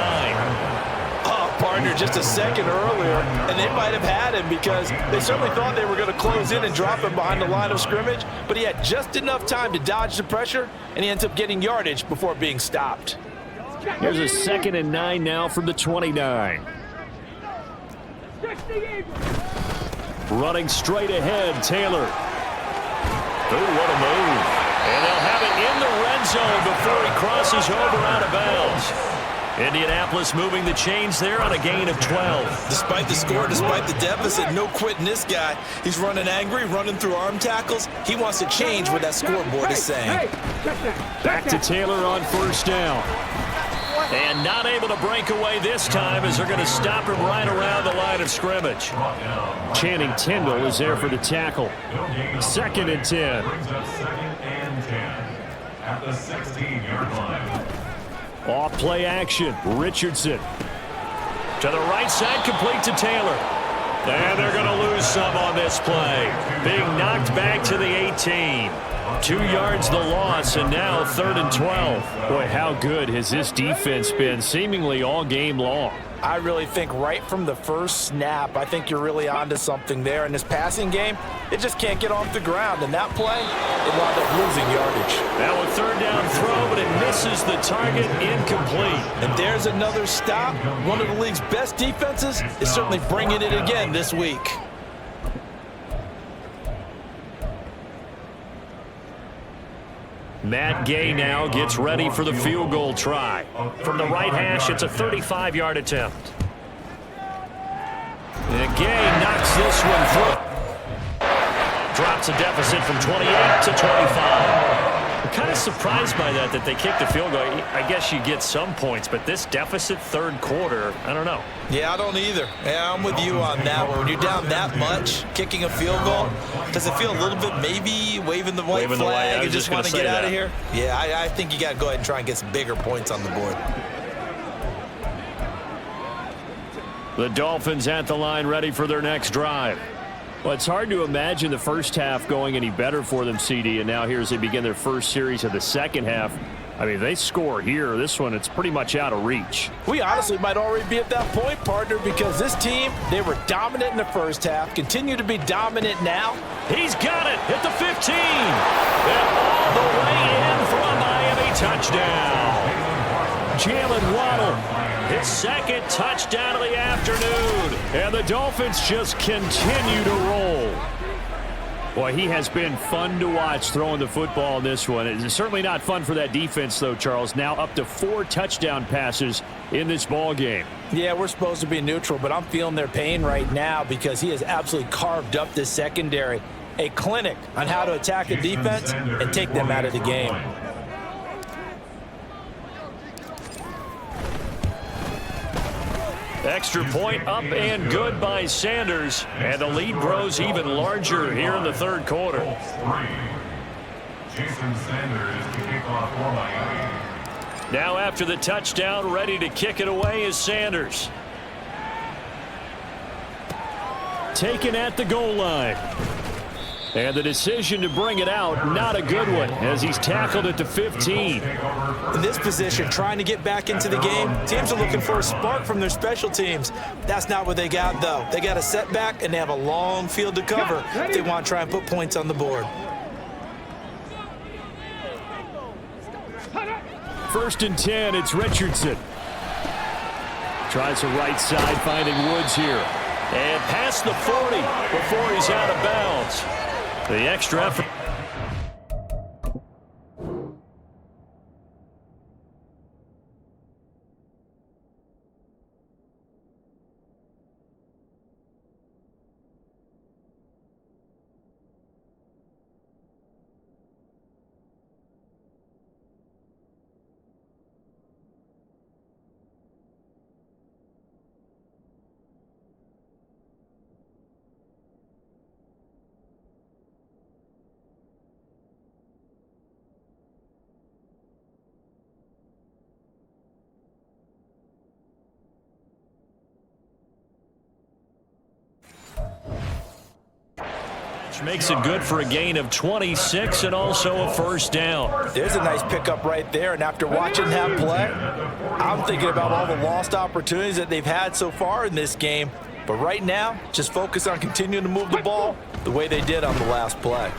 partner just a second earlier, and they might have had him because they certainly thought they were going to close in and drop him behind the line of scrimmage, but he had just enough time to dodge the pressure, and he ends up getting yardage before being stopped. Here's a 2nd and 9 now from the 29. Running straight ahead, Taylor. Ooh, what a move. And they'll have it in the red zone before he crosses over out of bounds. Indianapolis moving the chains there on a gain of 12. Despite the score, despite the deficit, no quitting this guy. He's running angry, running through arm tackles. He wants to change what that scoreboard is saying. Back to Taylor on 1st down. And not able to break away this time as they're going to stop him right around the line of scrimmage. Channing Tindall is there for the tackle. 2nd and 10. Brings up 2nd and 10 at the 16-yard line. Off play action. Richardson. To the right side, complete to Taylor. And they're going to lose some on this play. Being knocked back to the 18. 2 yards the loss, and now 3rd and 12. Boy, how good has this defense been seemingly all game long? I really think right from the first snap, I think you're really onto something there. In this passing game, it just can't get off the ground. And that play, it wound up losing yardage. Now a 3rd down throw, but it misses the target, incomplete. And there's another stop. One of the league's best defenses is certainly bringing it again this week. Matt Gay now gets ready for the field goal try. From the right hash, it's a 35-yard attempt. And Gay knocks this one through. Drops a deficit from 28 to 25. I'm kind of surprised by that they kicked the field goal. I guess you get some points, but this deficit 3rd quarter, I don't know. Yeah, I don't either. Yeah, I'm with you on that one. When you're down that much, kicking a field goal, does it feel a little bit maybe waving the white flag and just want to get out of here? Yeah, I think you got to go ahead and try and get some bigger points on the board. The Dolphins at the line ready for their next drive. Well, it's hard to imagine the first half going any better for them, CD, and now here as they begin their first series of the second half. I mean, they score here. This one, it's pretty much out of reach. We honestly might already be at that point, partner, because this team, they were dominant in the first half, continue to be dominant now. He's got it at the 15. And all the way in for a Miami touchdown. Jalen Waddle, his 2nd touchdown of the afternoon. And the Dolphins just continue to roll. Boy, he has been fun to watch throwing the football in this one. It's certainly not fun for that defense, though, Charles. Now up to 4 touchdown passes in this ball game. Yeah, we're supposed to be neutral, but I'm feeling their pain right now because he has absolutely carved up this secondary. A clinic on how to attack a defense and take them out of the game. Extra point up and good by Sanders. And the lead grows even larger here in the 3rd quarter. Jason Sanders to kick off for Miami. Now after the touchdown, ready to kick it away is Sanders. Taken at the goal line. And the decision to bring it out, not a good one, as he's tackled at the 15. In this position, trying to get back into the game, teams are looking for a spark from their special teams. That's not what they got, though. They got a setback, and they have a long field to cover if they want to try and put points on the board. 1st and 10, it's Richardson. Tries the right side, finding Woods here. And past the 40 before he's out of bounds. The extra effort. which makes it good for a gain of 26 and also a first down. There's a nice pickup right there, and after watching that play, I'm thinking about all the lost opportunities that they've had so far in this game. But right now, just focus on continuing to move the ball the way they did on the last play.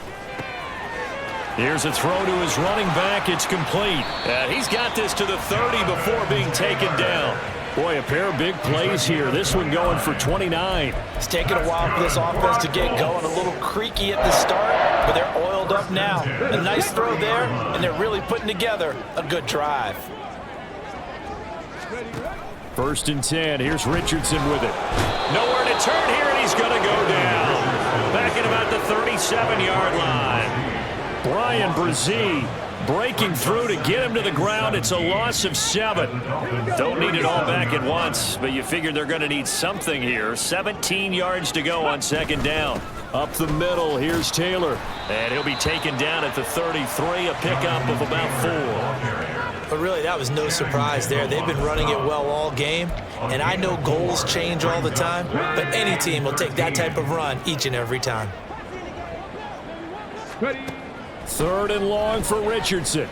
Here's a throw to his running back. It's complete. And he's got this to the 30 before being taken down. Boy, a pair of big plays here. This one going for 29. It's taken a while for this offense to get going. A little creaky at the start, but they're oiled up now. A nice throw there, and they're really putting together a good drive. 1st and 10. Here's Richardson with it. Nowhere to turn here, and he's going to go down. Back at about the 37-yard line. Brian Brzee breaking through to get him to the ground. It's a loss of 7. Don't need it all back at once, but you figure they're going to need something here. 17 yards to go on 2nd down. Up the middle, here's Taylor. And he'll be taken down at the 33, a pickup of about 4. But really, that was no surprise there. They've been running it well all game, and I know goals change all the time, but any team will take that type of run each and every time. 3rd and long for Richardson.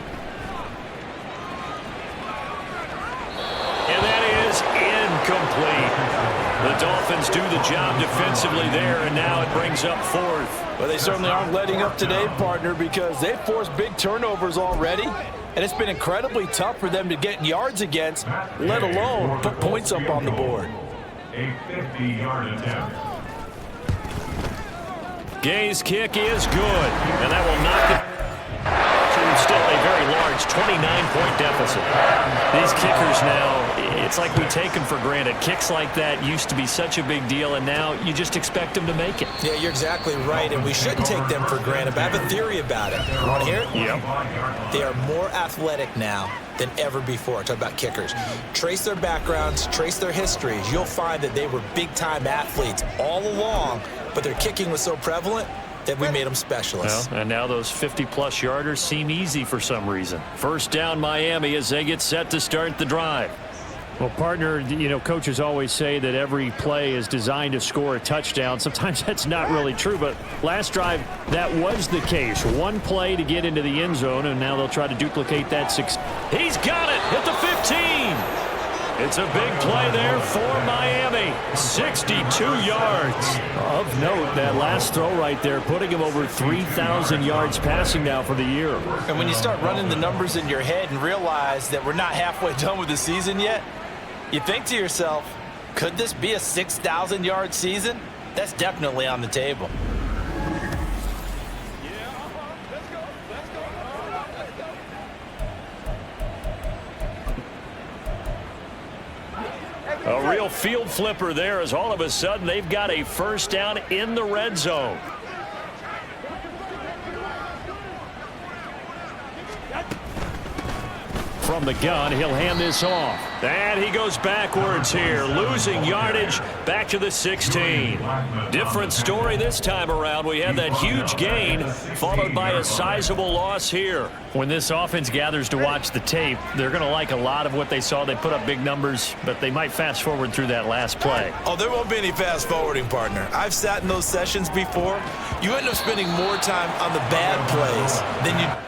And that is incomplete. The Dolphins do the job defensively there, and now it brings up 4th. Well, they certainly aren't letting up today, partner, because they've forced big turnovers already, and it's been incredibly tough for them to get yards against, let alone put points up on the board. A 50-yard attempt. Gay's kick is good, and that will knock it to still a very large 29-point deficit. These kickers now, it's like we take them for granted. Kicks like that used to be such a big deal, and now you just expect them to make it. Yeah, you're exactly right, and we shouldn't take them for granted, but I have a theory about it. You want to hear it? Yep. They are more athletic now than ever before. Talk about kickers. Trace their backgrounds, trace their histories. You'll find that they were big-time athletes all along, but their kicking was so prevalent that we made them specialists. Well, and now those 50-plus yarders seem easy for some reason. 1st down Miami as they get set to start the drive. Well, partner, you know, coaches always say that every play is designed to score a touchdown. Sometimes that's not really true, but last drive, that was the case. One play to get into the end zone, and now they'll try to duplicate that. He's got it at the 15. It's a big play there for Miami. 62 yards. Of note, that last throw right there, putting him over 3,000 yards passing now for the year. And when you start running the numbers in your head and realize that we're not halfway done with the season yet, you think to yourself, could this be a 6,000-yard season? That's definitely on the table. A real field flipper there as all of a sudden they've got a 1st down in the red zone. From the gun, he'll hand this off. And he goes backwards here, losing yardage back to the 16. Different story this time around. We had that huge gain followed by a sizable loss here. When this offense gathers to watch the tape, they're going to like a lot of what they saw. They put up big numbers, but they might fast forward through that last play. Oh, there won't be any fast forwarding, partner. I've sat in those sessions before. You end up spending more time on the bad plays than you...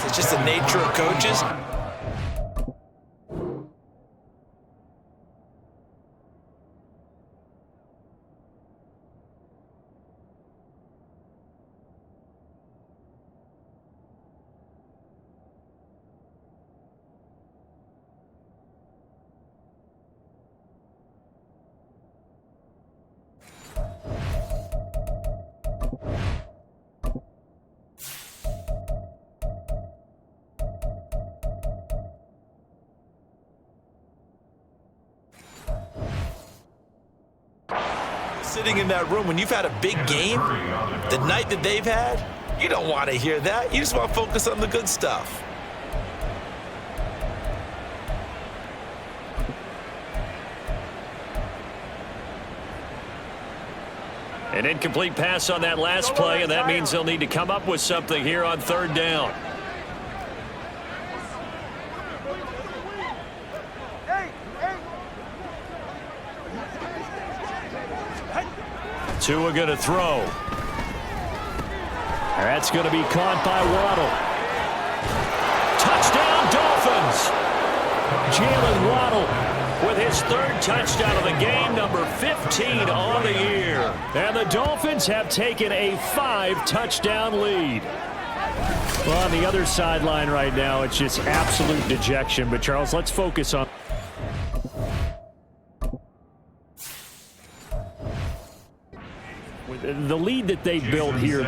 It's just the nature of coaches. sitting in that room, when you've had a big game, the night that they've had, you don't want to hear that. You just want to focus on the good stuff. An incomplete pass on that last play, and that means they'll need to come up with something here on third down. Tua going to throw. That's going to be caught by Waddle. Touchdown, Dolphins! Jalen Waddle with his third touchdown of the game, number 15 on the year. And the Dolphins have taken a 5-touchdown lead. Well, on the other sideline right now, it's just absolute dejection. But, Charles, let's focus on the lead that they built here.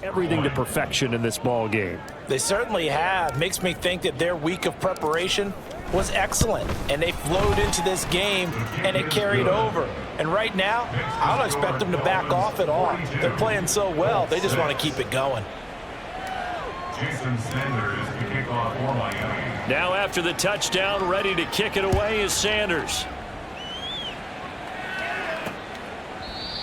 everything to perfection in this ball game. They certainly have. Makes me think that their week of preparation was excellent, and they flowed into this game, and it carried over. And right now, I don't expect them to back off at all. They're playing so well, they just want to keep it going. Jason Sanders to kick off for Miami. Now after the touchdown, ready to kick it away is Sanders.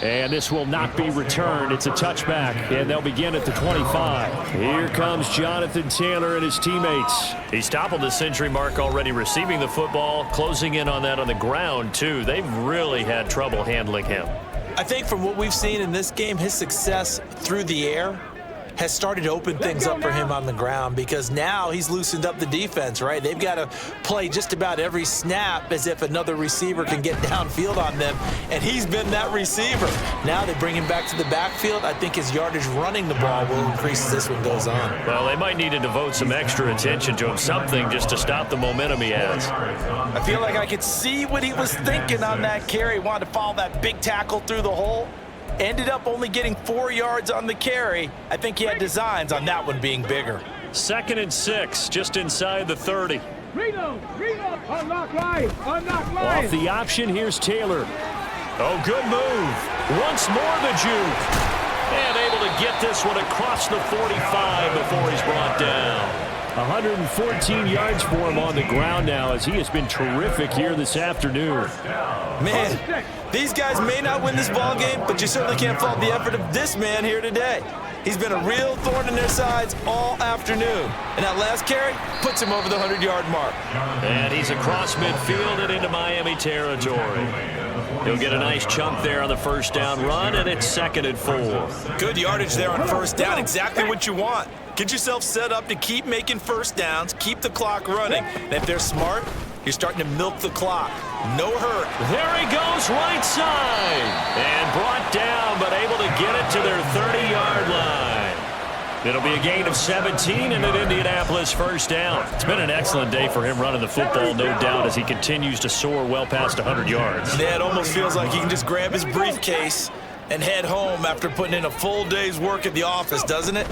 And this will not be returned. It's a touchback, and they'll begin at the 25. Here comes Jonathan Taylor and his teammates. He's toppled the century mark already receiving the football, closing in on that on the ground, too. They've really had trouble handling him. I think from what we've seen in this game, his success through the air has started to open things up for him on the ground, because now he's loosened up the defense, right? They've got to play just about every snap as if another receiver can get downfield on them, and he's been that receiver. Now they bring him back to the backfield. I think his yardage running the ball will increase as this one goes on. Well, they might need to devote some extra attention to him, something just to stop the momentum he has. I feel like I could see what he was thinking on that carry. Wanted to follow that big tackle through the hole. Ended up only getting 4 yards on the carry. I think he had designs on that one being bigger. 2nd and 6, just inside the 30. Unlock line. Off the option, here's Taylor. Oh, good move. Once more the juke. And able to get this one across the 45 before he's brought down. 114 yards for him on the ground now, as he has been terrific here this afternoon. Man, these guys may not win this ball game, but you certainly can't fault the effort of this man here today. He's been a real thorn in their sides all afternoon. And that last carry puts him over the 100-yard mark. And he's across midfield and into Miami territory. He'll get a nice chunk there on the first down run, and it's 2nd and 4. Good yardage there on first down, exactly what you want. Get yourself set up to keep making first downs, keep the clock running. And if they're smart, you're starting to milk the clock. No hurt. There he goes, right side. And brought down, but able to get it to their 30-yard line. It'll be a gain of 17 and an Indianapolis first down. It's been an excellent day for him running the football, no doubt, as he continues to soar well past 100 yards. Yeah, it almost feels like he can just grab his briefcase and head home after putting in a full day's work at the office, doesn't it?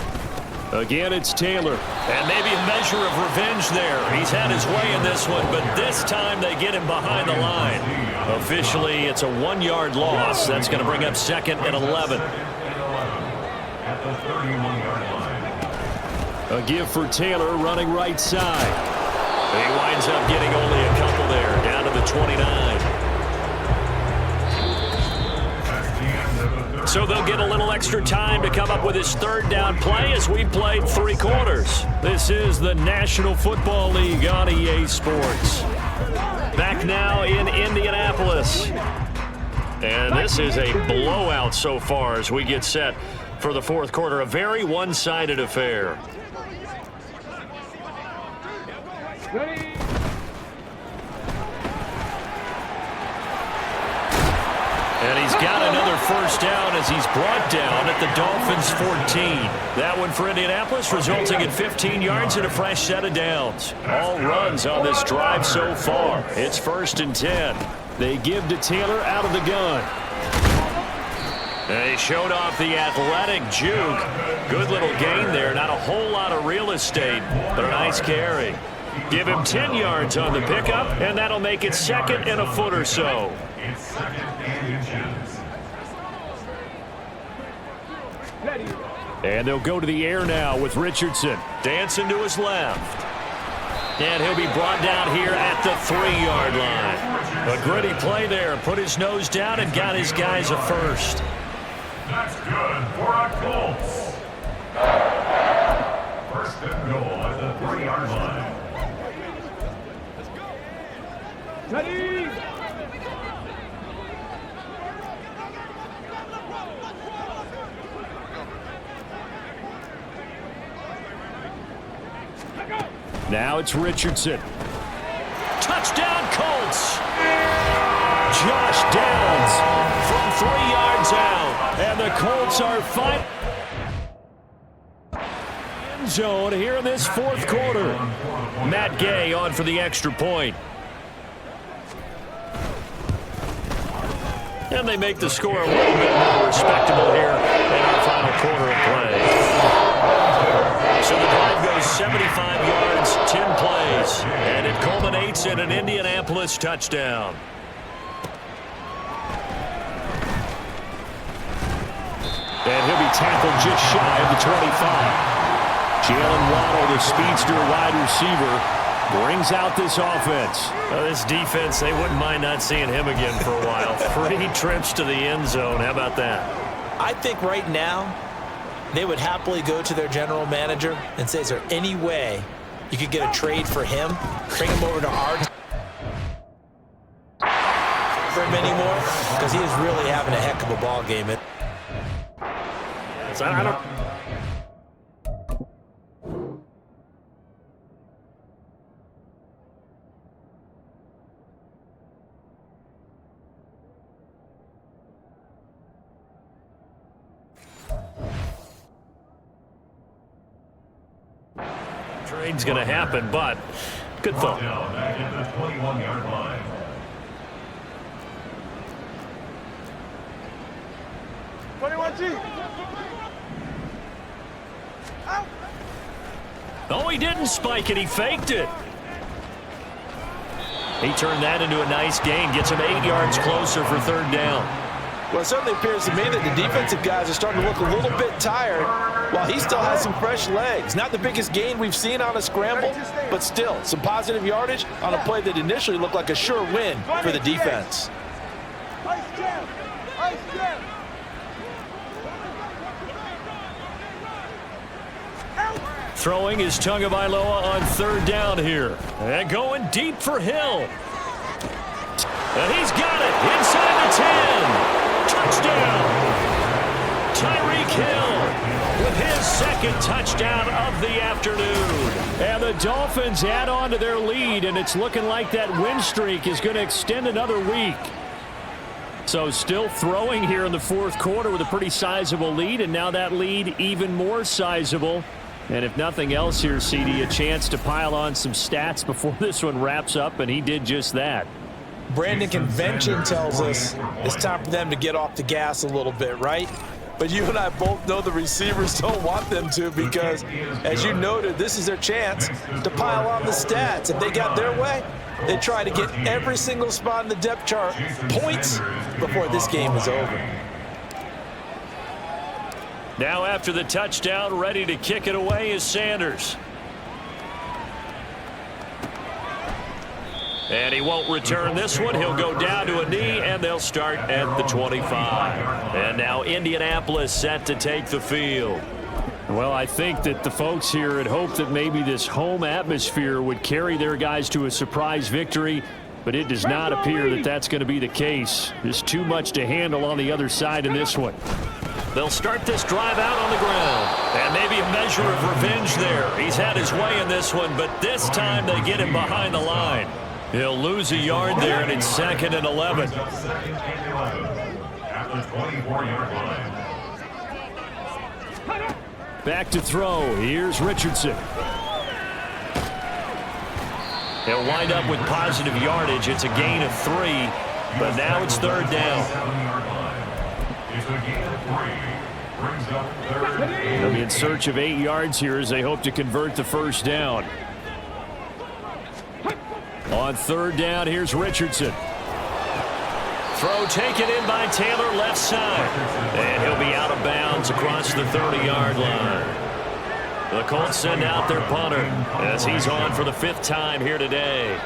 Again, it's Taylor. And maybe a measure of revenge there. He's had his way in this one, but this time they get him behind the line. Officially, it's a 1-yard loss. That's going to bring up 2nd and 11. At the 31-yard line. A give for Taylor running right side. He winds up getting only a couple there, down to the 29. So they'll get a little extra time to come up with his third down play as we played 3 quarters. This is the National Football League on EA Sports. Back now in Indianapolis. And this is a blowout so far as we get set for the 4th quarter. A very one-sided affair. got another first down as he's brought down at the Dolphins' 14. That one for Indianapolis, resulting in 15 yards and a fresh set of downs. All runs on this drive so far. It's 1st and 10. They give to Taylor out of the gun. They showed off the athletic juke. Good little gain there. Not a whole lot of real estate, but a nice carry. Give him 10 yards on the pickup, and that'll make it 2nd and a foot or so. It's 2nd and inches. And they'll go to the air now with Richardson. Dancing to his left. And he'll be brought down here at the 3-yard line. A gritty play there. Put his nose down and got his guys a first. That's good for our Colts. 1st and goal at the 3-yard line. Ready? Now it's Richardson. Touchdown, Colts. Josh Downs from 3 yards out. And the Colts are fighting end zone here in this 4th quarter. Matt Gay on for the extra point. And they make the score a little bit more respectable here in our final quarter of play. So the drive goes 75 yards, 10 plays, and it culminates in an Indianapolis touchdown. And he'll be tackled just shy of the 25. Jalen Waddle, the speedster wide receiver, brings out this offense. This defense, they wouldn't mind not seeing him again for a while. 3 trips to the end zone. How about that? I think right now they would happily go to their general manager and say, is there any way you could get a trade for him, bring him over to our team for him anymore? Because he is really having a heck of a ball game. I don't. Trade's going to happen, but good thought. Down back at the 21-yard line. Oh, he didn't spike it. He faked it. He turned that into a nice gain. Gets him 8 yards closer for 3rd down. Well, it certainly appears to me that the defensive guys are starting to look a little bit tired while he still has some fresh legs. Not the biggest gain we've seen on a scramble, but still some positive yardage on a play that initially looked like a sure win for the defense. Throwing is Tagovailoa on 3rd down here. And going deep for Hill. And he's got it inside the 10. Touchdown. Tyreek Hill with his 2nd touchdown of the afternoon. And the Dolphins add on to their lead, and it's looking like that win streak is going to extend another week. So still throwing here in the 4th quarter with a pretty sizable lead, and now that lead even more sizable. And if nothing else here, CD, a chance to pile on some stats before this one wraps up, and he did just that. Brandon, convention tells us it's time for them to get off the gas a little bit, right? But you and I both know the receivers don't want them to because, as you noted, this is their chance to pile on the stats. If they got their way, they try to get every single spot in the depth chart points before this game is over. Now after the touchdown, ready to kick it away is Sanders. And he won't return this one. He'll go down to a knee, and they'll start at the 25. And now Indianapolis set to take the field. Well, I think that the folks here had hoped that maybe this home atmosphere would carry their guys to a surprise victory, but it does not appear that that's going to be the case. There's too much to handle on the other side in this one. They'll start this drive out on the ground. And maybe a measure of revenge there. He's had his way in this one, but this time they get him behind the line. He'll lose a yard there, and it's 2nd and 11. At the the 24-yard line. Back to throw. Here's Richardson. He'll wind up with positive yardage. It's a gain of 3, but now it's third down. It's a gain of 3. Brings up third. They'll be in search of 8 yards here as they hope to convert the first down. On third down, here's Richardson. Throw taken in by Taylor left side. And he'll be out of bounds across the 30-yard line. The Colts send out their punter as he's on for the 5th time here today.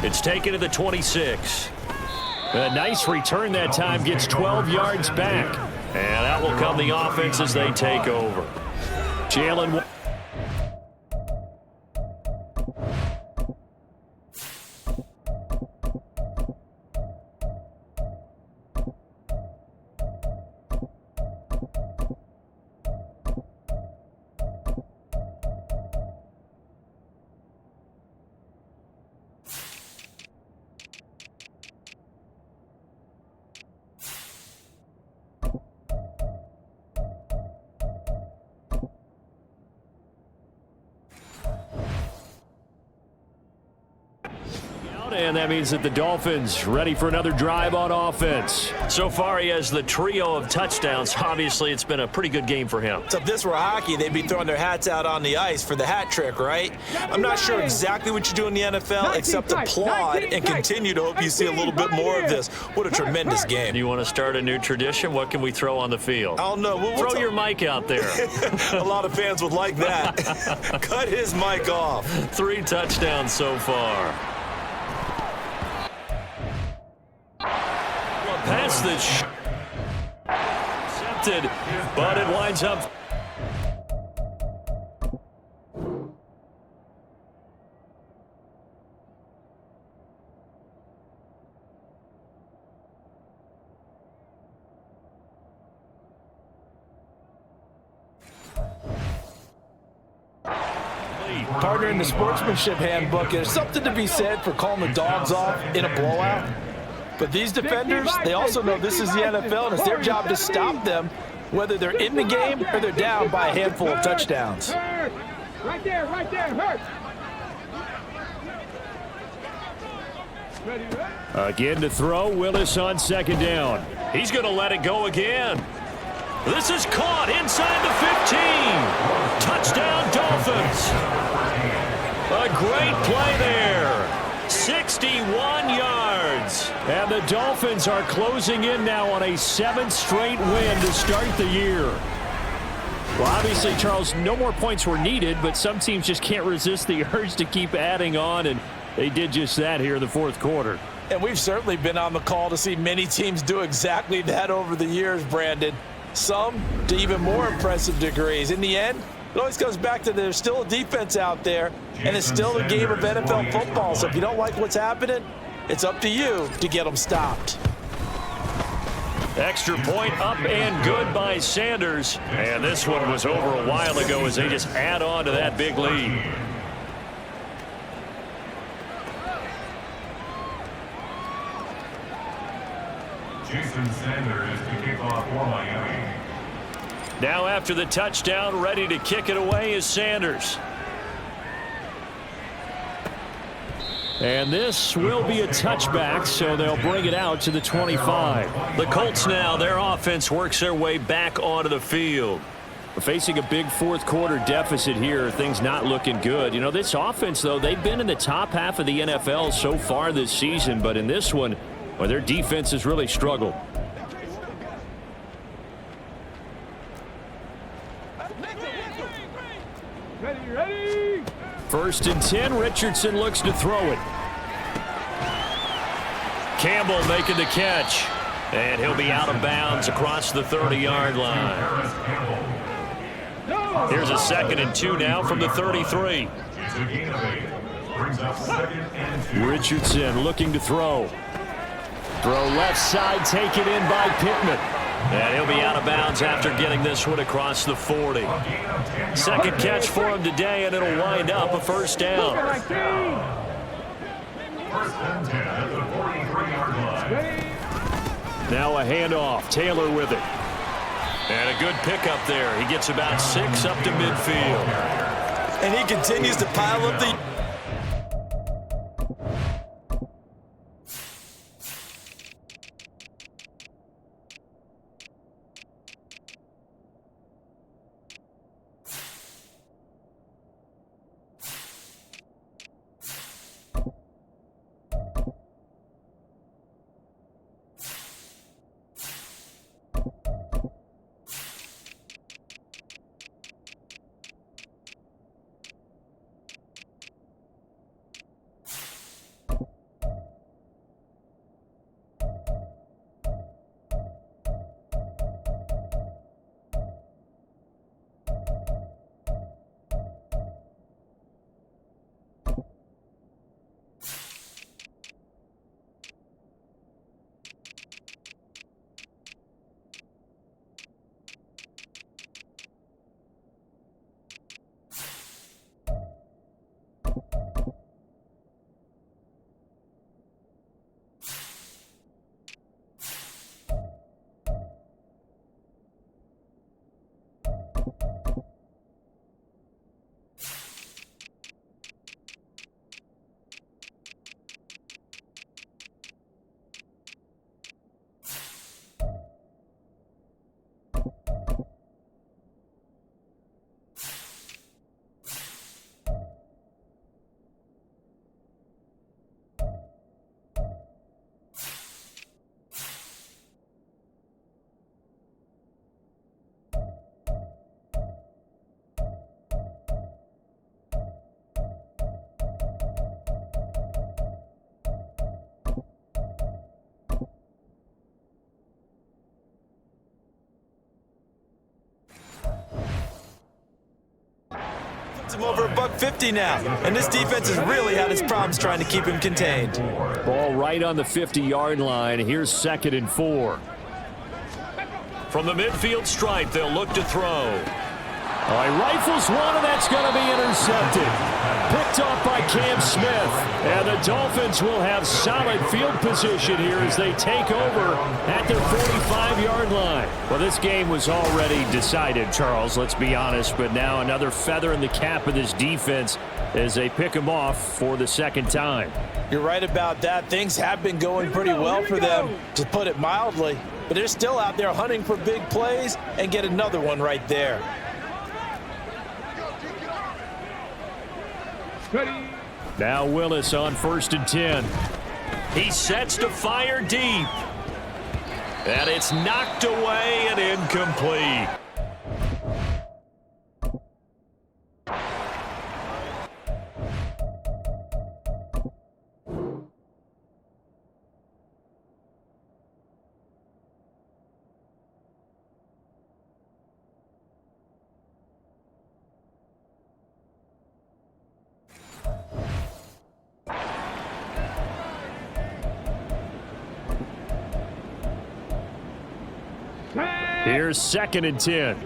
It's taken to the 26. A nice return that time, gets 12 yards back. And out will come the offense as they take over. Jalen. And that means that the Dolphins ready for another drive on offense. So far, he has the trio of touchdowns. Obviously, it's been a pretty good game for him. So if this were hockey, they'd be throwing their hats out on the ice for the hat trick, right? I'm not sure exactly what you do in the NFL except applaud and continue to hope you see a little bit more of this. What a tremendous game. You want to start a new tradition? What can we throw on the field? I don't know. Throw your mic out there. A lot of fans would like that. Cut his mic off. 3 touchdowns so far. Pass that's accepted, but it winds up. Partner, in the sportsmanship handbook, there's something to be said for calling the dogs off in a blowout. But these defenders, they also know this is the NFL, and it's their job to stop them, whether they're in the game or they're down by a handful of touchdowns. Right there, hurt. Again to throw, Willis on second down. He's going to let it go again. This is caught inside the 15. Touchdown, Dolphins. A great play there. 61 yards. And the Dolphins are closing in now on a 7th straight win to start the year. Well, obviously, Charles, no more points were needed, but some teams just can't resist the urge to keep adding on, and they did just that here in the 4th quarter. And we've certainly been on the call to see many teams do exactly that over the years, Brandon. Some to even more impressive degrees. In the end, it always comes back to there's still a defense out there, and it's still a game of NFL football. So if you don't like what's happening, it's up to you to get them stopped. Extra point up and good by Sanders. And this one was over a while ago as they just add on to that big lead. Jason Sanders to kick off for Miami. Now after the touchdown, ready to kick it away is Sanders. And this will be a touchback, so they'll bring it out to the 25. The Colts now, their offense works their way back onto the field. We're facing a big 4th quarter deficit here. Things not looking good. You know, this offense, though, they've been in the top half of the NFL so far this season, but in this one, well, their defense has really struggled. Ready. 1st and 10, Richardson looks to throw it. Campbell making the catch. And he'll be out of bounds across the 30-yard line. Here's a 2nd and 2 now from the 33. It's a gain of 8. Brings up 2nd and 2. Richardson looking to throw. Throw left side, taken in by Pittman. And he'll be out of bounds after getting this one across the 40. 2nd catch for him today, and it'll wind up a 1st down. First and 10 at the 43-yard line. Ready? Now a handoff. Taylor with it. And a good pickup there. He gets about 6 up to midfield. And he continues to pile up the... him over $150 now, and this defense has really had its problems trying to keep him contained. Ball right on the 50-yard line. Here's 2nd and 4. From the midfield stripe, they'll look to throw. All right, rifles one, and that's going to be intercepted. Picked off by Cam Smith. And the Dolphins will have solid field position here as they take over at their 45-yard line. Well, this game was already decided, Charles, let's be honest. But now another feather in the cap of this defense as they pick them off for the 2nd time. You're right about that. Things have been going pretty well for them, to put it mildly. But they're still out there hunting for big plays and get another one right there. Ready? Now Willis on 1st and 10. He sets to fire deep. And it's knocked away and incomplete. Here's 2nd and 10.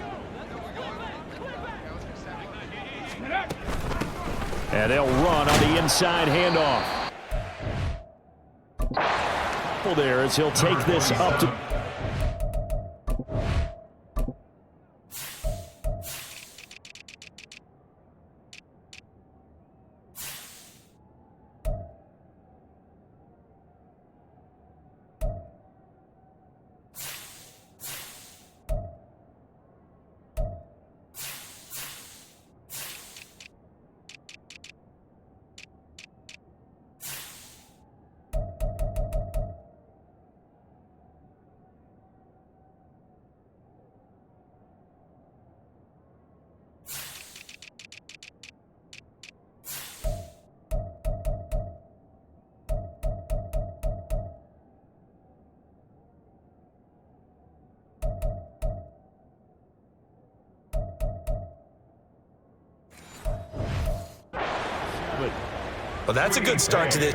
And they'll run on the inside handoff. Well, there as he'll take this up to... Well, that's a good start to this.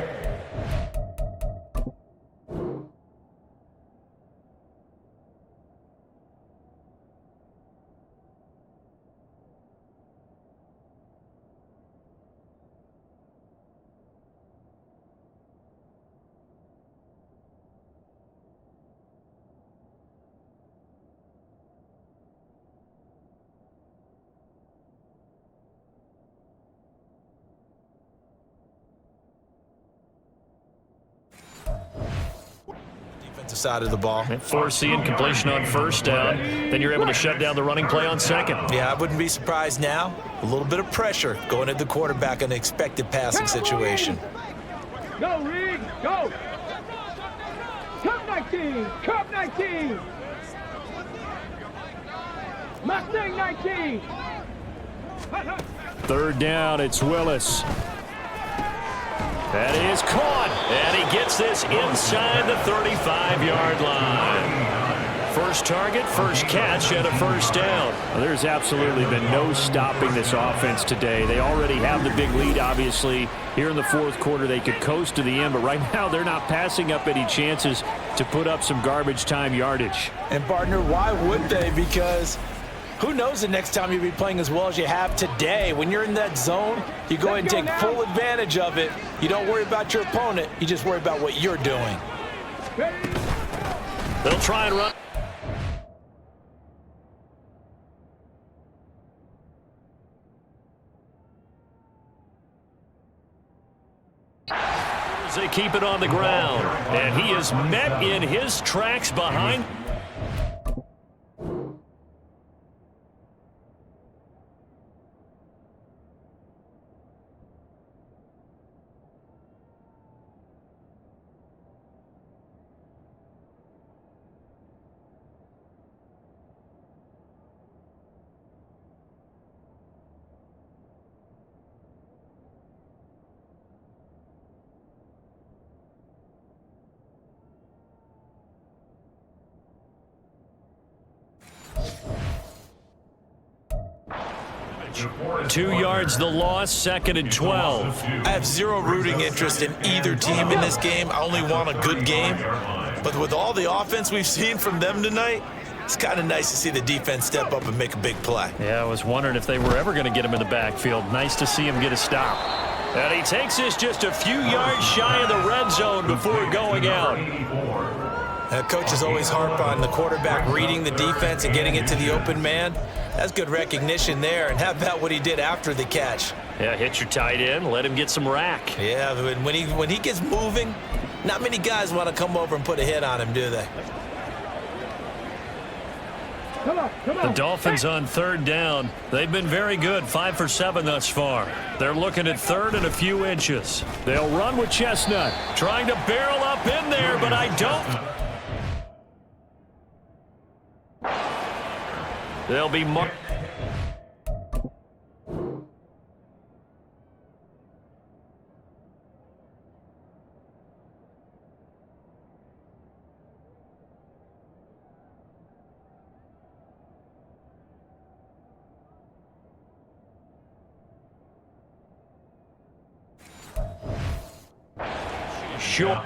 defensive side of the ball. Forcing incompletion on first down. Then you're able to shut down the running play on second. Yeah, I wouldn't be surprised now. A little bit of pressure going at the quarterback in an expected passing situation. Go, Reed, go. Cup 19, Cup 19. Mustang 19. Third down, it's Willis. That is caught, and he gets this inside the 35-yard line. First target, first catch, and a first down. Well, there's absolutely been no stopping this offense today. They already have the big lead, obviously. Here in the fourth quarter, they could coast to the end, but right now they're not passing up any chances to put up some garbage time yardage. And, partner, why would they? Because who knows the next time you'll be playing as well as you have today. When you're in that zone, you go ahead and take full advantage of it. You don't worry about your opponent. You just worry about what you're doing. They'll try and run. They keep it on the ground, and he is met in his tracks behind. The 2 yards the loss, second and 12. I have zero rooting interest in either team in this game. I only want a good game. But with all the offense we've seen from them tonight, it's kind of nice to see the defense step up and make a big play. Yeah, I was wondering if they were ever going to get him in the backfield. Nice to see him get a stop. And he takes this just a few yards shy of the red zone before going out. Coaches always harp on the quarterback reading the defense and getting it to the open man. That's good recognition there. And how about what he did after the catch? Yeah, hit your tight end, let him get some rack. Yeah, when he gets moving, not many guys want to come over and put a hit on him, do they? Come on. The Dolphins on third down. They've been very good, 5 for 7 thus far. They're looking at third and a few inches. They'll run with Chestnut. Trying to barrel up in there, but I don't. They'll be marked. Short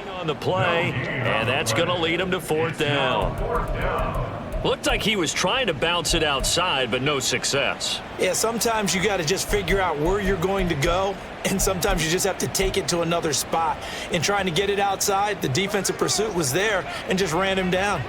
on the play, and that's going to lead him to fourth down. Looked like he was trying to bounce it outside, but no success. Yeah, sometimes you got to just figure out where you're going to go, and sometimes you just have to take it to another spot. In trying to get it outside, the defensive pursuit was there and just ran him down.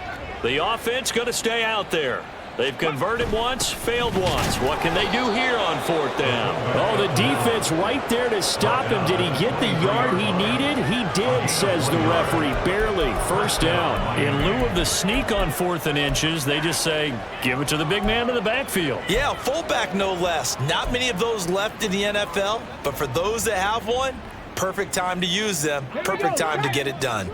The offense going to stay out there. They've converted once, failed once. What can they do here on fourth down? Oh, the defense right there to stop him. Did he get the yard he needed? He did, says the referee. Barely. First down. In lieu of the sneak on 4th and inches, they just say, give it to the big man in the backfield. Yeah, fullback no less. Not many of those left in the NFL, but for those that have one, perfect time to use them. Perfect time to get it done.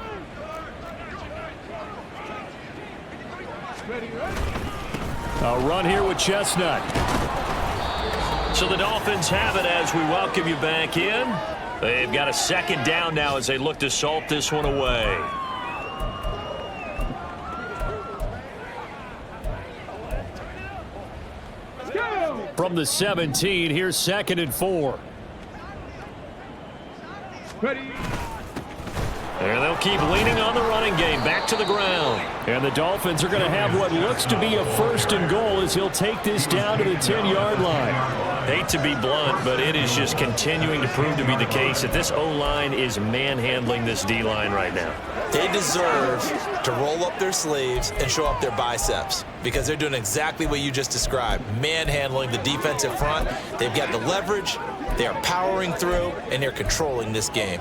A run here with Chestnut. So the Dolphins have it as we welcome you back in. They've got a second down now as they look to salt this one away. From the 17, here's 2nd and 4. Ready. And they'll keep leaning on the running game, back to the ground. And the Dolphins are going to have what looks to be a 1st and goal as he'll take this down to the 10-yard line. Hate to be blunt, but it is just continuing to prove to be the case that this O-line is manhandling this D-line right now. They deserve to roll up their sleeves and show up their biceps because they're doing exactly what you just described, manhandling the defensive front. They've got the leverage, they are powering through, and they're controlling this game.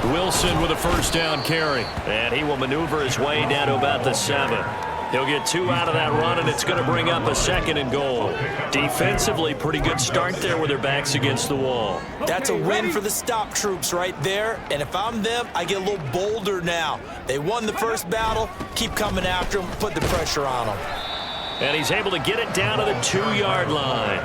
Wilson with a first down carry. And he will maneuver his way down to about the 7. He'll get 2 out of that run, and it's going to bring up a 2nd and goal. Defensively, pretty good start there with their backs against the wall. That's a win for the stop troops right there. And if I'm them, I get a little bolder now. They won the first battle. Keep coming after them. Put the pressure on them. And he's able to get it down to the 2-yard line.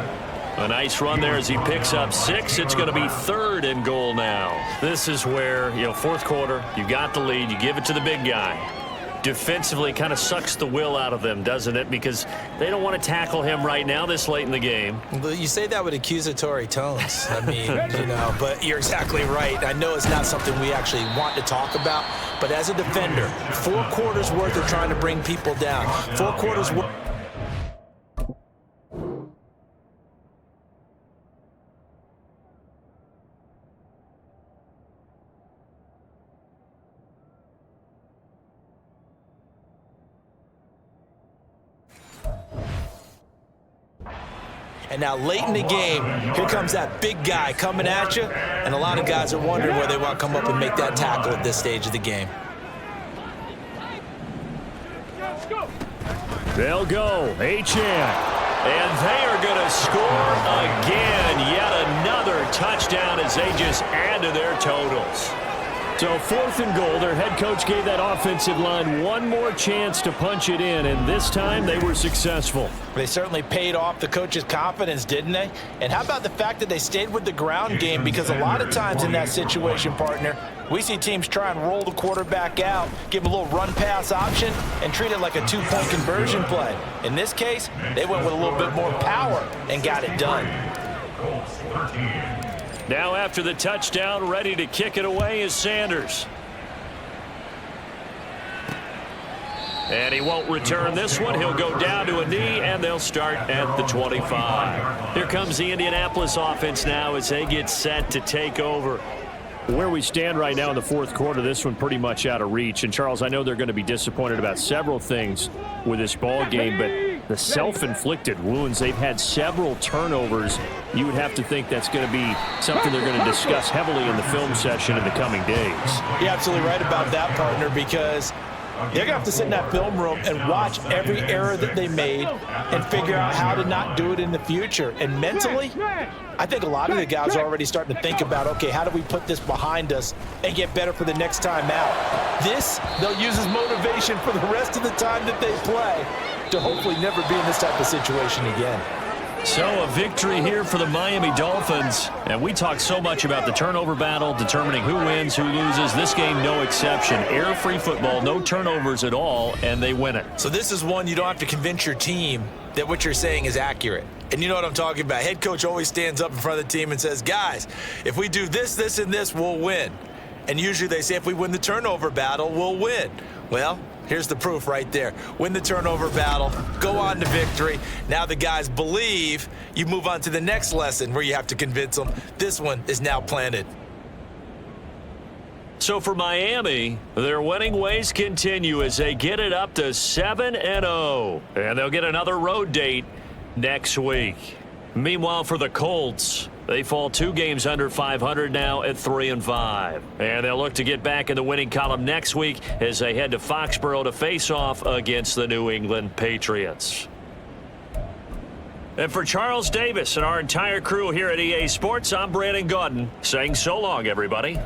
A nice run there as he picks up 6. It's going to be 3rd and goal now. This is where, fourth quarter, you got the lead, you give it to the big guy. Defensively kind of sucks the will out of them, doesn't it? Because they don't want to tackle him right now this late in the game. Well, you say that with accusatory tones. I mean, but you're exactly right. I know it's not something we actually want to talk about, but as a defender, 4 quarters worth of trying to bring people down. 4 quarters worth. And now late in the game, here comes that big guy coming at you, and a lot of guys are wondering where they want to come up and make that tackle at this stage of the game. They'll go. Achane. And they are going to score again. Yet another touchdown as they just add to their totals. So 4th and goal, their head coach gave that offensive line one more chance to punch it in, and this time they were successful. They certainly paid off the coach's confidence, didn't they? And how about the fact that they stayed with the ground game? Because a lot of times in that situation, partner, we see teams try and roll the quarterback out, give him a little run-pass option, and treat it like a 2-point conversion play. In this case, they went with a little bit more power and got it done. Colts 13. Now after the touchdown, ready to kick it away is Sanders. And he won't return this one. He'll go down to a knee, and they'll start at the 25. Here comes the Indianapolis offense now as they get set to take over. Where we stand right now in the fourth quarter, this one pretty much out of reach. And, Charles, I know they're going to be disappointed about several things with this ball game, but the self-inflicted wounds, they've had several turnovers. You would have to think that's going to be something they're going to discuss heavily in the film session in the coming days. You're absolutely right about that, partner, because they're going to have to sit in that film room and watch every error that they made and figure out how to not do it in the future. And mentally, I think a lot of the guys are already starting to think about, okay, how do we put this behind us and get better for the next time out? This, they'll use as motivation for the rest of the time that they play to hopefully never be in this type of situation again. So a victory here for the Miami Dolphins. And we talk so much about the turnover battle, determining who wins, who loses. This game, no exception. Error-free football, no turnovers at all, and they win it. So this is one you don't have to convince your team that what you're saying is accurate. And you know what I'm talking about. Head coach always stands up in front of the team and says, guys, if we do this, this, and this, we'll win. And usually they say if we win the turnover battle, we'll win. Well, here's the proof right there. Win the turnover battle, go on to victory. Now the guys believe. You move on to the next lesson where you have to convince them. This one is now planted. So for Miami, their winning ways continue as they get it up to 7-0. And they'll get another road date next week. Meanwhile, for the Colts, they fall 2 games under 500 now at 3-5. And they'll look to get back in the winning column next week as they head to Foxborough to face off against the New England Patriots. And for Charles Davis and our entire crew here at EA Sports, I'm Brandon Gaudin saying so long, everybody.